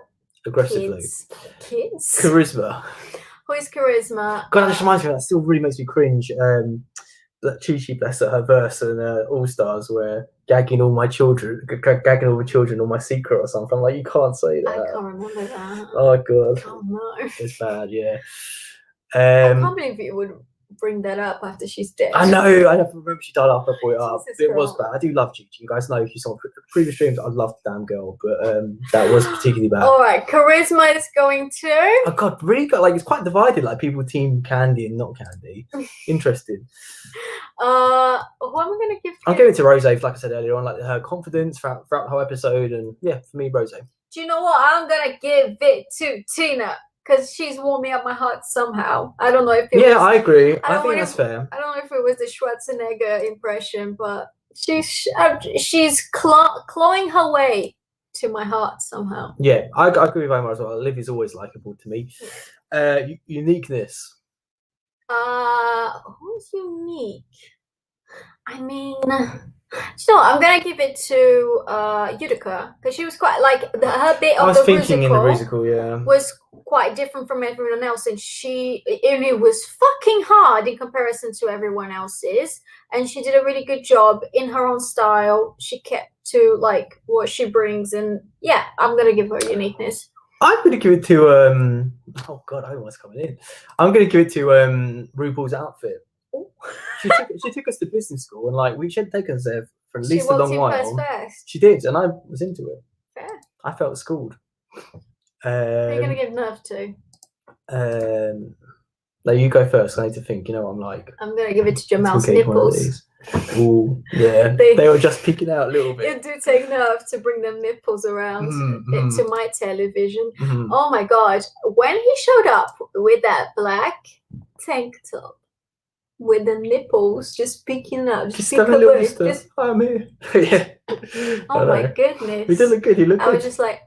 Aggressively. Kids. Charisma. Who is Charisma? God, that just reminds me. That still really makes me cringe. That Chi bless her verse and All Stars where gagging all my children, all my secret or something. I'm like, you can't say that. I can't remember that. Oh god. Oh no. It's bad, yeah. I can't believe you would bring that up after she's dead. I know. I remember she died after I brought it up. It was bad. I do love Gigi. You guys know if you saw previous streams, I loved the damn girl, but that was particularly bad. All right, Charisma is going to. Oh god, really got it's quite divided. Like people team Candy and not Candy. Interesting. Who am I gonna give? I'm giving it to Rose, like I said earlier on, like her confidence throughout the whole episode, and for me, Rose. Do you know what? I'm gonna give it to Tina. Because she's warmed me up my heart somehow. I don't know if it was... I agree. I think that's fair. I don't know if it was the Schwarzenegger impression, but she's clawing her way to my heart somehow. Yeah, I agree with Omar as well. Olivia's always likable to me. Uniqueness. Who's unique? I mean... I'm gonna give it to Utica because she was quite her bit of the musical was quite different from everyone else, and it was fucking hard in comparison to everyone else's, and she did a really good job in her own style. She kept to what she brings, and I'm gonna give her uniqueness. I'm gonna give it to oh god, I almost coming in. I'm gonna give it to RuPaul's outfit. She took us to business school, and we should take us there for at least a long while. She did, and I was into it. Fair. I felt schooled. Who are you gonna give nerve to? No, you go first. I need to think. You know what I'm like. I'm gonna give it to Jamal's nipples. Oh yeah, they were just peeking out a little bit. It do take nerve to bring them nipples around to my television. Oh my god, when he showed up with that black tank top. With the nipples just peeking out, just peek away. I'm here. Yeah. Oh my goodness. We did look good. You look good. I was just like,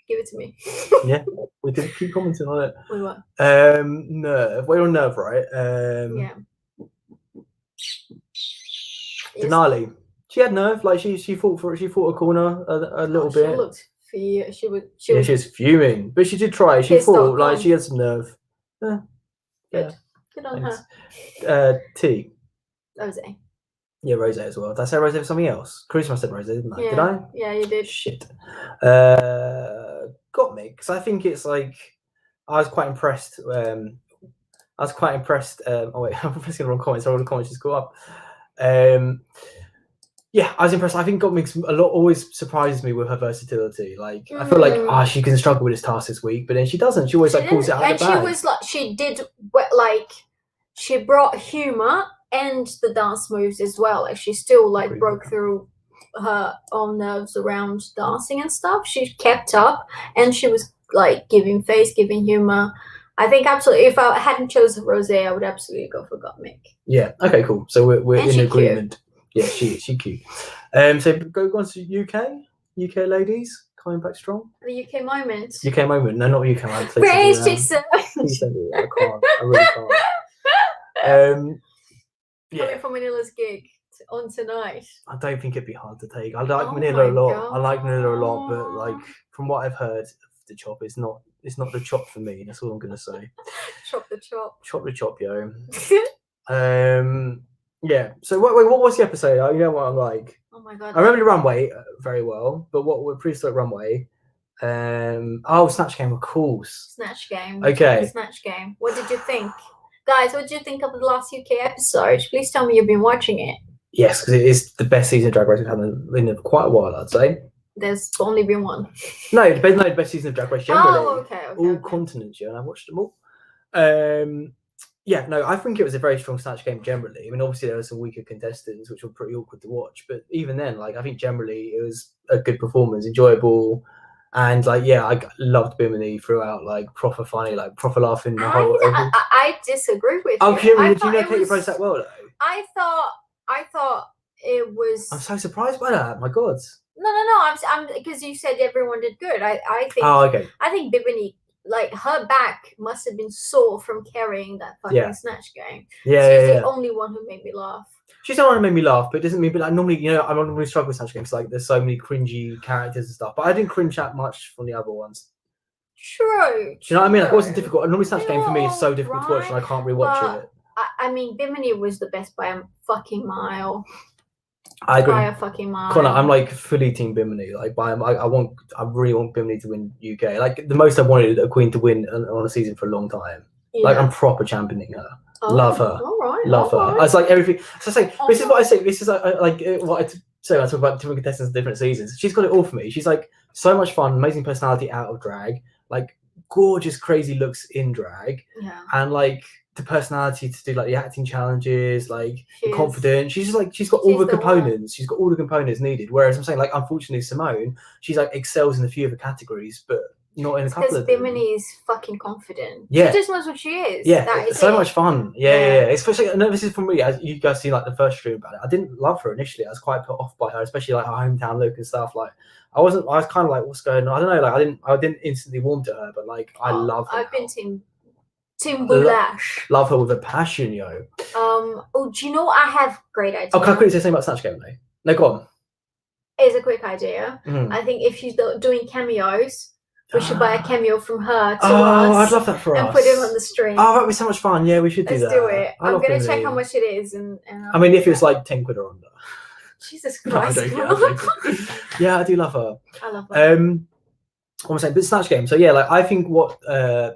give it to me. Yeah, we did keep commenting on it. We what? Nerve. We're on nerve, right? Yeah. Denali. She had nerve. She fought for it. She fought a corner a little bit. She looked she was fuming, but she did try. She fought. She had some nerve. Good. Good on her. T. Rose. Yeah, Rose as well. Did I say Rose for something else? Charisma said Rose, didn't I? Yeah. Did I? Yeah, you did. Shit. Got me, because I think it's I was quite impressed. Oh wait, I'm pressing the wrong comments. All the comments just go up. Yeah, I was impressed. I think got me a lot. Always surprises me with her versatility. Like I feel like she can struggle with this task this week, but then she doesn't. She always pulls it out of the bag. And she was like, she brought humor and the dance moves as well. Like she still broke through her own nerves around dancing and stuff. She kept up, and she was like giving face, giving humor. I think absolutely. If I hadn't chosen Rosé, I would absolutely go for Gottmik. Yeah. Okay. Cool. So we're in agreement. Cute. Yeah, she cute. So go on to UK ladies coming back strong. The UK moment. UK moment. No, not UK moment. Praise Jesus. Please don't do that. I can't. I really can't. Coming from Manila's gig on tonight. I don't think it'd be hard to take. I like Manila a lot. God. I like Manila a lot, but like from what I've heard, the chop is not. It's not the chop for me. That's all I'm gonna say. Chop the chop. Chop the chop, yo. Yeah. So what was the episode? You know what I'm like. Oh my god. I remember the runway very well, but what we're pretty like runway. Snatch Game, of course. Snatch Game. Okay. Snatch Game. What did you think, guys? What did you think of the last UK episode? Please tell me you've been watching it. Yes, because it is the best season of Drag Race we've had in quite a while, I'd say. There's only been one. No, the best season of Drag Race generally. Oh, okay. All continents, and I watched them all. Yeah, no, I think it was a very strong Snatch Game generally. I mean, obviously there were some weaker contestants, which were pretty awkward to watch. But even then, like, I think generally it was a good performance, enjoyable. And, like, yeah, I loved Bimini throughout, like, proper funny, like, proper laughing. I disagree with you. Oh, Kieran, did you know Katie Price that well, though? I thought it was... I'm so surprised by that. My God. No. I'm because you said everyone did good. I think... Oh, okay. I think Bimini... Like, her back must have been sore from carrying that fucking Snatch Game. Yeah, She's the only one who made me laugh. She's the one who made me laugh, but it doesn't mean, but like normally, you know, I don't really struggle with Snatch Games. Like, there's so many cringy characters and stuff, but I didn't cringe that much from the other ones. True. Do you know what I mean? Like, it wasn't difficult. Normally, Snatch Game for me is so difficult to watch, and I can't rewatch it. I mean, Bimini was the best by a fucking mile. I agree. By a fucking mile. Connor, I'm like fully team Bimini. Like, I really want Bimini to win UK. Like, the most I wanted a queen to win on a season for a long time. Yeah. Like, I'm proper championing her. Love her. All right. Love her. It's like everything. So I say, this is what I say. This is like what I say when I talk about different contestants in different seasons. She's got it all for me. She's like so much fun, amazing personality out of drag, like gorgeous, crazy looks in drag, and like the personality to do like the acting challenges, like confident. She's just like she's got all the components. She's got all the components needed. Whereas I'm saying, like, unfortunately, Simone, she's like excels in a few of the categories, but not in a couple of them. Because Bimini is fucking confident. Yeah. She just knows what she is. Yeah, it's so much fun. Yeah. Especially, I know this is for me, as you guys see like the first stream about it. I didn't love her initially. I was quite put off by her, especially like her hometown look and stuff. Like, I was kind of like, what's going on? I don't know. Like, I didn't instantly warm to her, but like, I love her. I've been Team Bon-Boulash. Love her with a passion, yo. Do you know what I have great idea? Oh, can I quickly say something about Snatch Game though? No, go on. It's a quick idea. I think if she's doing cameos, we should buy a cameo from her to us. I'd love that for us. And put it on the stream. Oh, that'd be so much fun. Yeah, we should do that. Let's do it. I'm going to check how much it is. And I mean, if it's like 10 quid or under. Jesus Christ. Yeah, I do love her. I love her. What I'm saying, but Snatch Game. So yeah, like I think what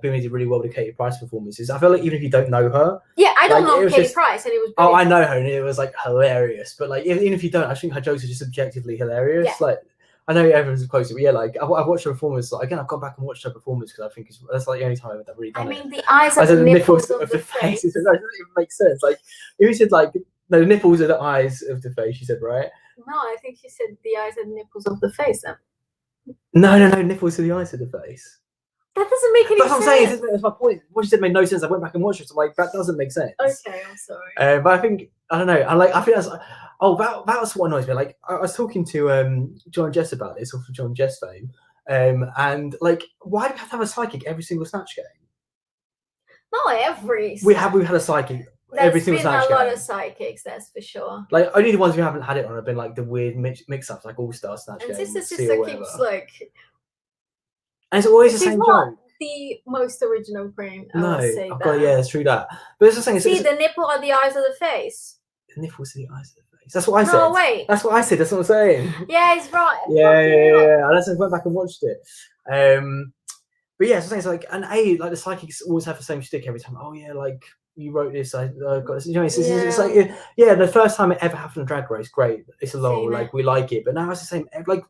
Bimini did really well with Katie Price performance is I feel like even if you don't know her. Yeah, I don't know Katie Price, and it was. Oh, I know her, and it was like hilarious. But like even if you don't, I think her jokes are just objectively hilarious. Yeah. Like I know everyone's close, but yeah, like I've watched her performance. Like, again, I've gone back and watched her performance because I think that's like the only time I've really done it. I mean, the eyes are the nipples of the face. It doesn't even make sense. Like you said, like no, the nipples are the eyes of the face. You said, right? No, I think she said the eyes are the nipples of the face. Then. No, nipples are the eyes of the face. That doesn't make any sense. That's what I'm saying. That's my point. What you said made no sense. I went back and watched it. So like that doesn't make sense. Okay, I'm sorry. But I think I don't know. I think that's. Oh, that was what annoys me. Like I was talking to John Jess about this, or for John Jess fame, and like, why do we have to have a psychic every single Snatch Game? Not every. We've had a psychic every single Snatch Game. There's been a lot of psychics, that's for sure. Like only the ones we haven't had it on have been like the weird mix-ups, like All-Star Snatch Game. And Sister keeps like. And it's always the same joke. The most original queen. No, yeah, it's true that. But it's the thing. See, the nipple are the eyes of the face. The nipples are the eyes of the face. That's what I said. No, wait. That's what I said. That's what I'm saying. Yeah, it's right. Yeah. I went back and watched it. But yeah, so it's like, and like the psychics always have the same shtick every time. Oh yeah, like you wrote this, I got this. You know, it's like the first time it ever happened on Drag Race, great. It's a lol, like we like it. But now it's the same. Like,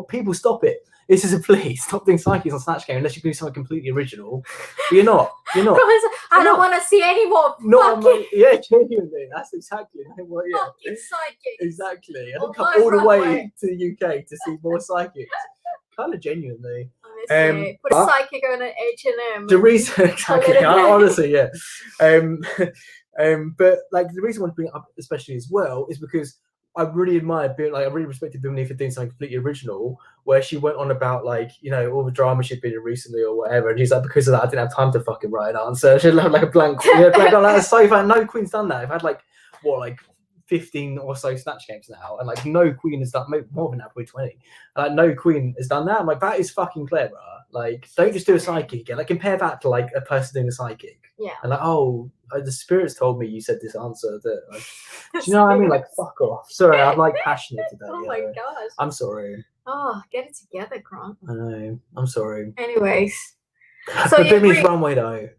people stop it. This is a plea. Stop doing psychics on Snatch Game unless you can do something completely original. But you're not. I don't want to see any more. Yeah, genuinely. That's exactly what. Yeah, fucking psychics. Exactly. I come all the way to the UK to see more psychics. Kind of genuinely. Put a psychic on an H&M. The reason, exactly, honestly, yeah. But like the reason I want to bring it up, especially as well, is because I really admired, I really respected Bimini for doing something completely original, where she went on about like, you know, all the drama she'd been in recently or whatever, and she's like, because of that, I didn't have time to fucking write an answer. She had like a blank, like, that's so fun. No queen's done that. I've had like 15 or so Snatch Games now, and like no queen has done more than that, probably 20. Like no queen has done that. I'm like, that is fucking clever. Like, don't just do a psychic again. Like, compare that to like a person doing a psychic. Yeah. And like, oh, the spirits told me you said this answer. That, like, do you know what I mean? Like, fuck off. Sorry, I'm like passionate today. Oh my gosh. I'm sorry. Oh, get it together, Grant. I know. I'm sorry. Anyways, so but Bimini's runway though.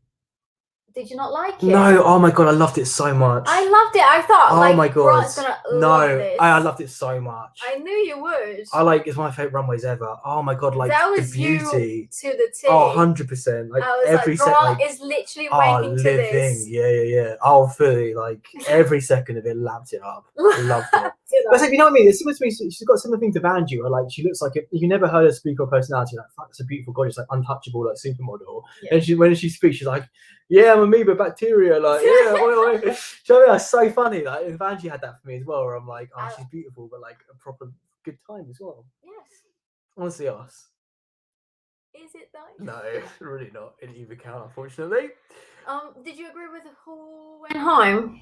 Did you not like it? No, oh my god, I loved it so much. I loved it. I thought, oh my god, Grant's gonna love this. I loved it so much. I knew you would. It's one of my favorite runways ever. Oh my god, like that was the beauty you to the T. Oh, 100%. Like every second, Grant is literally waiting to this. Yeah. Oh, fully, like every second of it, lapped it up. I loved it. But like, you know what I mean? It's similar to me. She's got similar thing to Vanjie, where like she looks like you never heard her speak or personality. Like, fuck, it's a beautiful, gorgeous, like untouchable, like supermodel. Yeah. And when she speaks, she's like, yeah, I'm amoeba bacteria, like yeah, oi. Do you know what I mean? That's so funny. Like, and Vanjie had that for me as well, where I'm like, oh, she's beautiful, but like a proper good time as well. Yes. Honestly, us. Is it though? No, really not in either count, unfortunately. Did you agree with who went home?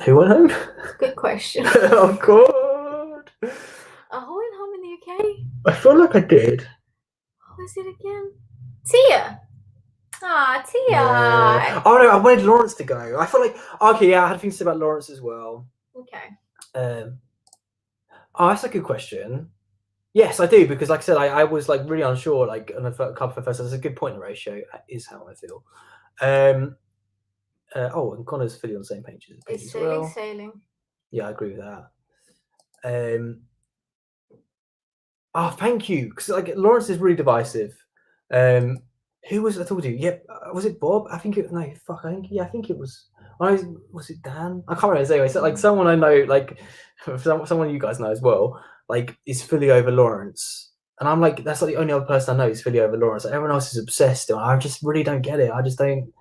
Who went home? Good question. Oh god. Who went home in the UK? I feel like I did. What was it again? Tia. Ah, Tia. Yeah. Oh no, I wanted Lawrence to go. I feel like I had things to say about Lawrence as well. Okay. That's a good question. Yes, I do, because like I said, I was like really unsure, like on a couple of first. That's a good point in ratio. That is how I feel. And Connor's fully on the same page as sailing. Yeah, I agree with that. Thank you, because like Lawrence is really divisive. Who was I talking to? Yep, was it Bob? I think it was. Was it Dan? I can't remember. Anyway, so like someone I know, like someone you guys know as well, like is fully over Lawrence, and I'm like, that's like the only other person I know is fully over Lawrence. Like, everyone else is obsessed, and I just really don't get it. I just don't.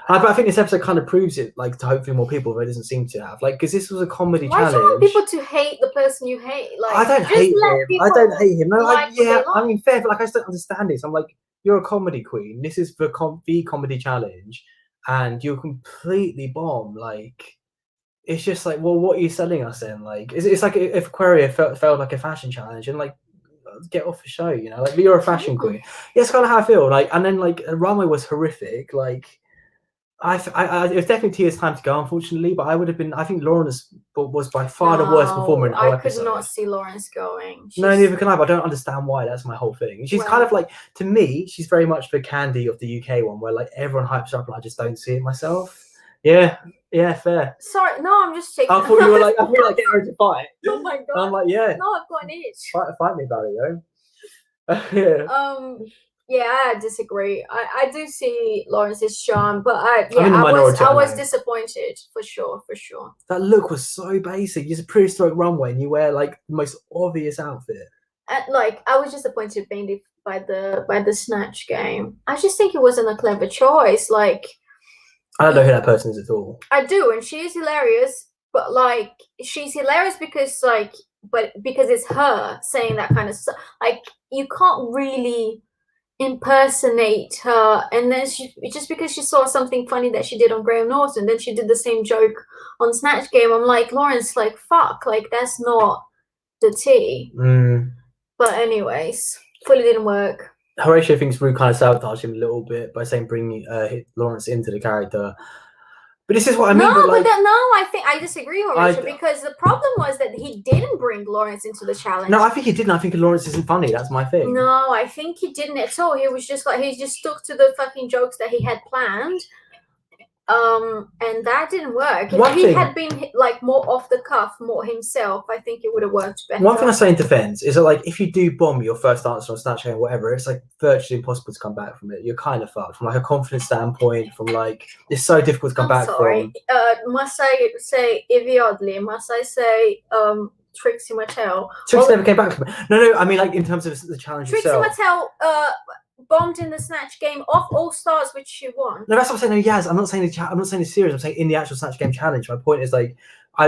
But I think this episode kind of proves it, like to hopefully more people, but it doesn't seem to have. Like, because this was a comedy challenge. Why do you want people to hate the person you hate? Like, I don't hate him. No, I mean, fair, but like I just don't understand it. So I'm like, you're a comedy queen. This is the comedy challenge, and you're completely bomb. Like, it's just like, well, what are you selling us then? Like, it's like if Aquaria felt like a fashion challenge, and like, get off the show, you know? Like, you're a fashion queen. Yeah, it's kind of how I feel. Like, and then like runway was horrific. Like, it was definitely Tia's time to go, unfortunately, but I think Lawrence was by far the worst performer in the whole episode. I could not see Lawrence going. No, neither can I, but I don't understand why. That's my whole thing. She's kind of like, to me, she's very much the Candy of the UK one, where like everyone hypes her up and I just don't see it myself. Yeah, fair. Sorry, no, I'm just taking. I thought you were like, I feel like getting ready to fight. Oh my god. I'm like, yeah. No, I've got an itch. Fight me about it, though. Yeah. Yeah, I disagree. I do see Lawrence's charm, but I was disappointed for sure. That look was so basic. It's a prehistoric runway, and you wear like the most obvious outfit. And like, I was disappointed mainly by the Snatch Game. I just think it wasn't a clever choice. Like, I don't know who that person is at all. I do, and she is hilarious. But like, she's hilarious because it's her saying that kind of stuff. Like, you can't really impersonate her, and then just because she saw something funny that she did on Graham Norton, then she did the same joke on Snatch Game. I'm like, Lawrence, like, fuck, like, that's not the tea. But anyways, fully didn't work. Horatio thinks Rue kind of sabotaged him a little bit by saying bring Lawrence into the character. But this is what I mean. No, but I think I disagree, Horatio, because the problem was that he didn't bring Lawrence into the challenge. No, I think he didn't. I think Lawrence isn't funny. That's my thing. No, I think he didn't at all. He was just like, he just stuck to the fucking jokes that he had planned. And that didn't work. If he had been like more off the cuff, more himself, I think it would have worked better. One thing I say in defense is that, like, if you do bomb your first answer on Snatch Game or whatever, it's like virtually impossible to come back from it. You're kind of fucked from like a confidence standpoint. From like, it's so difficult to come back from. Must I say Ivy Oddly? Must I say Trixie Mattel? Trixie never came back from it. No. I mean, like, in terms of the challenge itself. Trixie Mattel bombed in the Snatch Game of All Stars, which she won. No, that's what I'm saying. No, Yaz, I'm not saying the series. I'm saying in the actual Snatch Game challenge. My point is, like,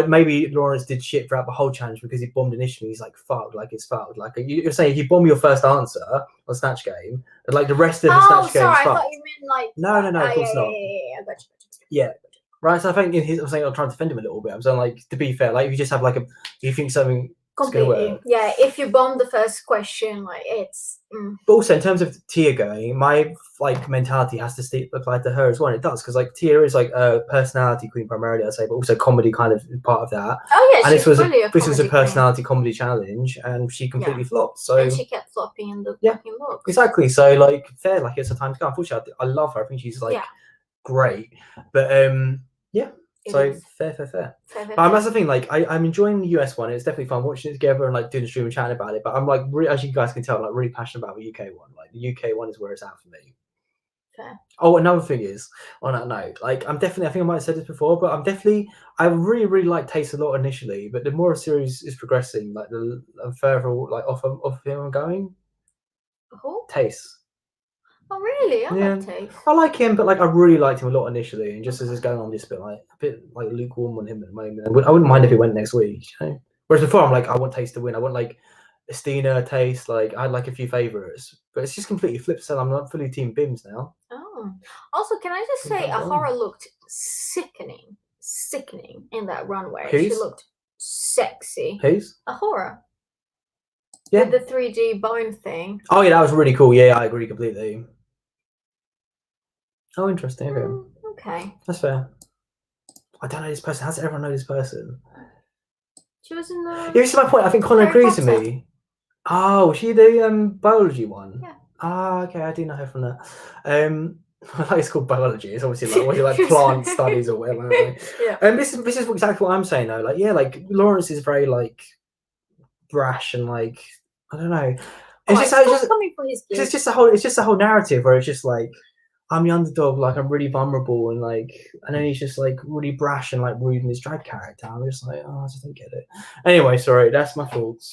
maybe Lawrence did shit throughout the whole challenge because he bombed initially. He's like, fuck, like, it's fucked. Like, you're saying if you bomb your first answer on Snatch Game, and like the rest of the Snatch Game is fucked. I thought you meant like. No, of course not. Yeah, I got you. Yeah. Right, so I think I'm saying I'm trying to defend him a little bit. I'm saying, like, to be fair, like, if you just have like you think something. Completely. Yeah, if you bomb the first question, like, it's. But also in terms of Tia going, my like mentality has to apply to her as well. And it does, because like Tia is like a personality queen primarily, I'd say, but also comedy kind of part of that. Oh yeah, and this was a personality comedy challenge, and she completely flopped. So and she kept flopping in the fucking looks. Exactly. So like, fair, like, it's a time to go. Unfortunately, I love her. I think she's like great, but yeah. So fair. That's the thing. Like, I'm enjoying the US one. It's definitely fun watching it together and like doing the stream and chatting about it. But I'm like, as you guys can tell, I'm like really passionate about the UK one. Like, the UK one is where it's at for me. Fair. Oh, another thing is, on that note, like, I think I might have said this before, but I really like Taste a lot initially, but the more a series is progressing, like the further like off him I'm going. Who? Taste. Oh really? I like Taste. I like him, but like, I really liked him a lot initially, and just as it's going on, just a bit like lukewarm on him at the moment. I wouldn't mind if he went next week. You know? Whereas before, I'm like, I want Taste to win. I want like Estina, Taste. Like, I had like a few favourites, but it's just completely flipped. So I'm not fully Team Bims now. Oh, also, can I just say, Ahura looked sickening in that runway. She looked sexy. Who's? Ahura. Yeah. With the 3D bone thing. Oh yeah, that was really cool. Yeah, I agree completely. Oh, interesting. Okay. Okay. That's fair. I don't know this person. How does everyone know this person? She was in the. Yeah, this is my point. I think Connor agrees with me. Oh, was she the biology one? Yeah. Ah, okay. I do know her from that. I like it's called biology. It's obviously like plant studies or whatever. Yeah. This is exactly what I'm saying though. Like, yeah, like Lawrence is very like brash and like, I don't know. It's just the whole narrative where it's just like, I'm the underdog, like, I'm really vulnerable, and like, and then he's just like really brash and like rude in his drag character. I'm just like, I just don't get it. Anyway, sorry, that's my thoughts.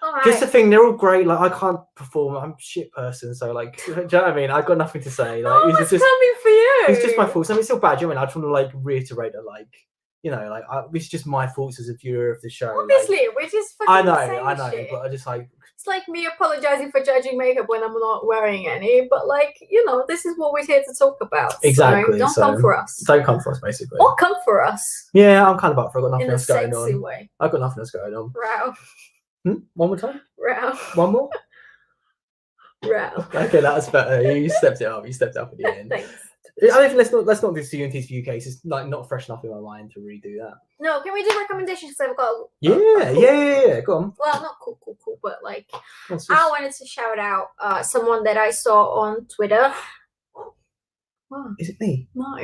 Right. Just the thing, they're all great. Like, I can't perform. I'm a shit person, so like, do you know what I mean? I've got nothing to say. Like, it's just coming for you. It's just my faults. I mean, it's still bad. Do you know what I mean? I just want to like reiterate that, like, you know, like, it's just my faults as a viewer of the show. Obviously, like, we're just fucking I know, shit. but I just like. It's like me apologizing for judging makeup when I'm not wearing any, but like, you know, this is what we're here to talk about. Exactly. So don't come for us. Don't come for us, basically. Or come for us. Yeah, I'm kind of up for it. I've got nothing else going on. In a sexy way. I've got nothing else going on. Row. One more time? Row. One more? Row. Okay, that's better. You stepped it up. You stepped up at the end. Thanks. I think let's not do CUNTs for UK. It's like not fresh enough in my mind to redo that. No, can we do recommendations? Because I've got. Yeah. Go on. Well, not cool, but like, I wanted to shout out someone that I saw on Twitter. Wow. Is it me? No,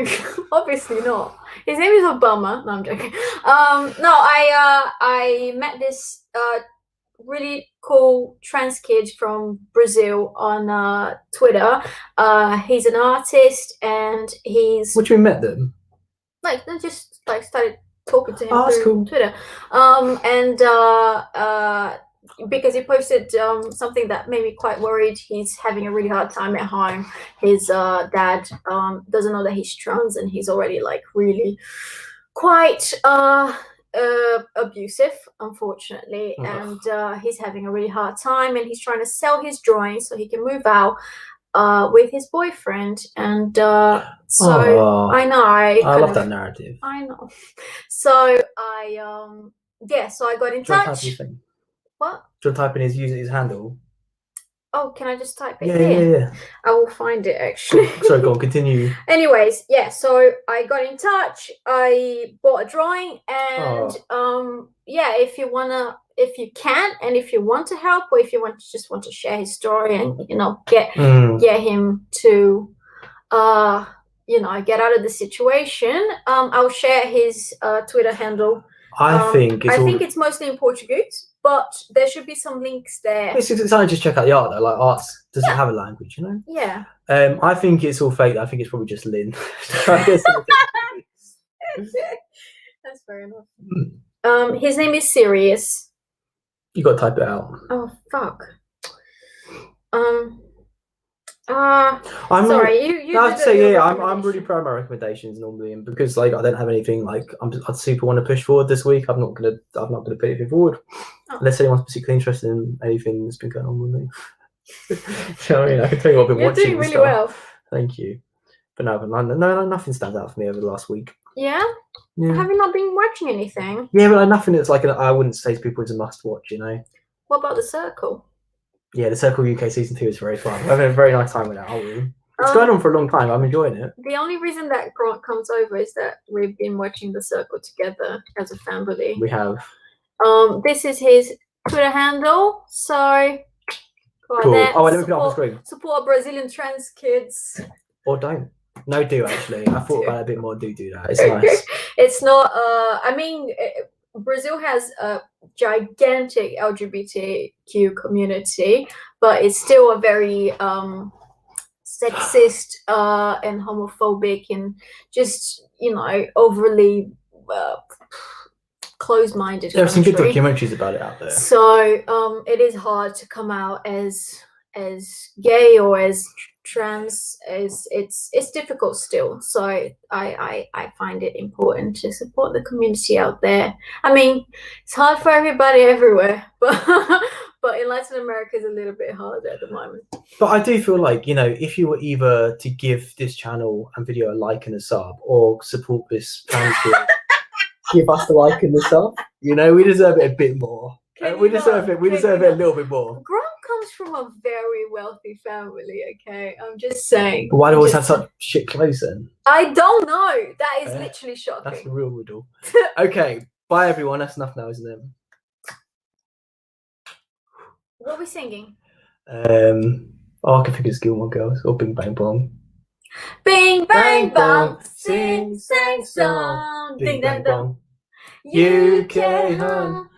obviously not. His name is Obama. No, I'm joking. No, I met this really cool trans kid from Brazil on Twitter. He's an artist, and he's. What do you met them? Like, they just like started talking to him through cool. Twitter. Because he posted something that made me quite worried. He's having a really hard time at home. His dad doesn't know that he's trans, and he's already like really quite abusive, unfortunately. And he's having a really hard time, and he's trying to sell his drawings so he can move out with his boyfriend. And so I know I love that narrative. I know. So I so I got in touch. What? Do you want to type in his handle? Oh, can I just type it Yeah, here? yeah. I will find it actually. Sorry, go on, continue. Anyways, yeah, so I got in touch. I bought a drawing, and yeah, if you can, and if you want to help, or if you just want to share his story and get him to get out of the situation, I'll share his Twitter handle. I think it's mostly in Portuguese, but there should be some links there. It's exciting to just check out the art though. Like, arts doesn't have a language, Yeah. I think it's all fake. I think it's probably just Lynn. That's fair enough. His name is Sirius. You got to type it out. Oh fuck. I'm sorry. You. I have to say, I'm really proud of my recommendations normally, and because I don't have anything I super want to push forward this week. I'm not gonna put anything forward unless anyone's particularly interested in anything that's been going on with me. So, I can tell you what I've been watching. You're doing really well. Thank you. But no, nothing stands out for me over the last week. Yeah. Have you not been watching anything? Yeah, but nothing that's I wouldn't say to people it's a must watch. What about The Circle? Yeah, The Circle UK season 2 is very fun. We're having a very nice time with that, aren't we? It's going on for a long time. I'm enjoying it. The only reason that Grant comes over is that we've been watching The Circle together as a family. We have. This is his Twitter handle. So, cool. Let me put it up on the screen. Support Brazilian trans kids. Or don't. No, do actually. I thought about it a bit more. Do that. It's nice. It's not. Brazil has a gigantic LGBTQ community, but it's still a very sexist and homophobic and just overly closed-minded. There are some good documentaries about it out there. So it is hard to come out as gay or as trans. It's difficult still. So I find it important to support the community out there. I mean, it's hard for everybody everywhere, but in Latin America it's a little bit harder at the moment. But I do feel like, if you were either to give this channel and video a like and a sub, or support this trans kid, give us the like and the sub. We deserve it a bit more. We deserve it a little bit more. Grant comes from a very wealthy family, okay? I'm just saying. But why do we always have such shit clothes then? I don't know. That is literally shocking. That's the real riddle. Okay, bye everyone. That's enough now, isn't it? What are we singing? I can think it's Gilmore Girls or Bing Bang Bong. Bing Bang Bong, sing, sang, song, ding dang dong. UK, hun.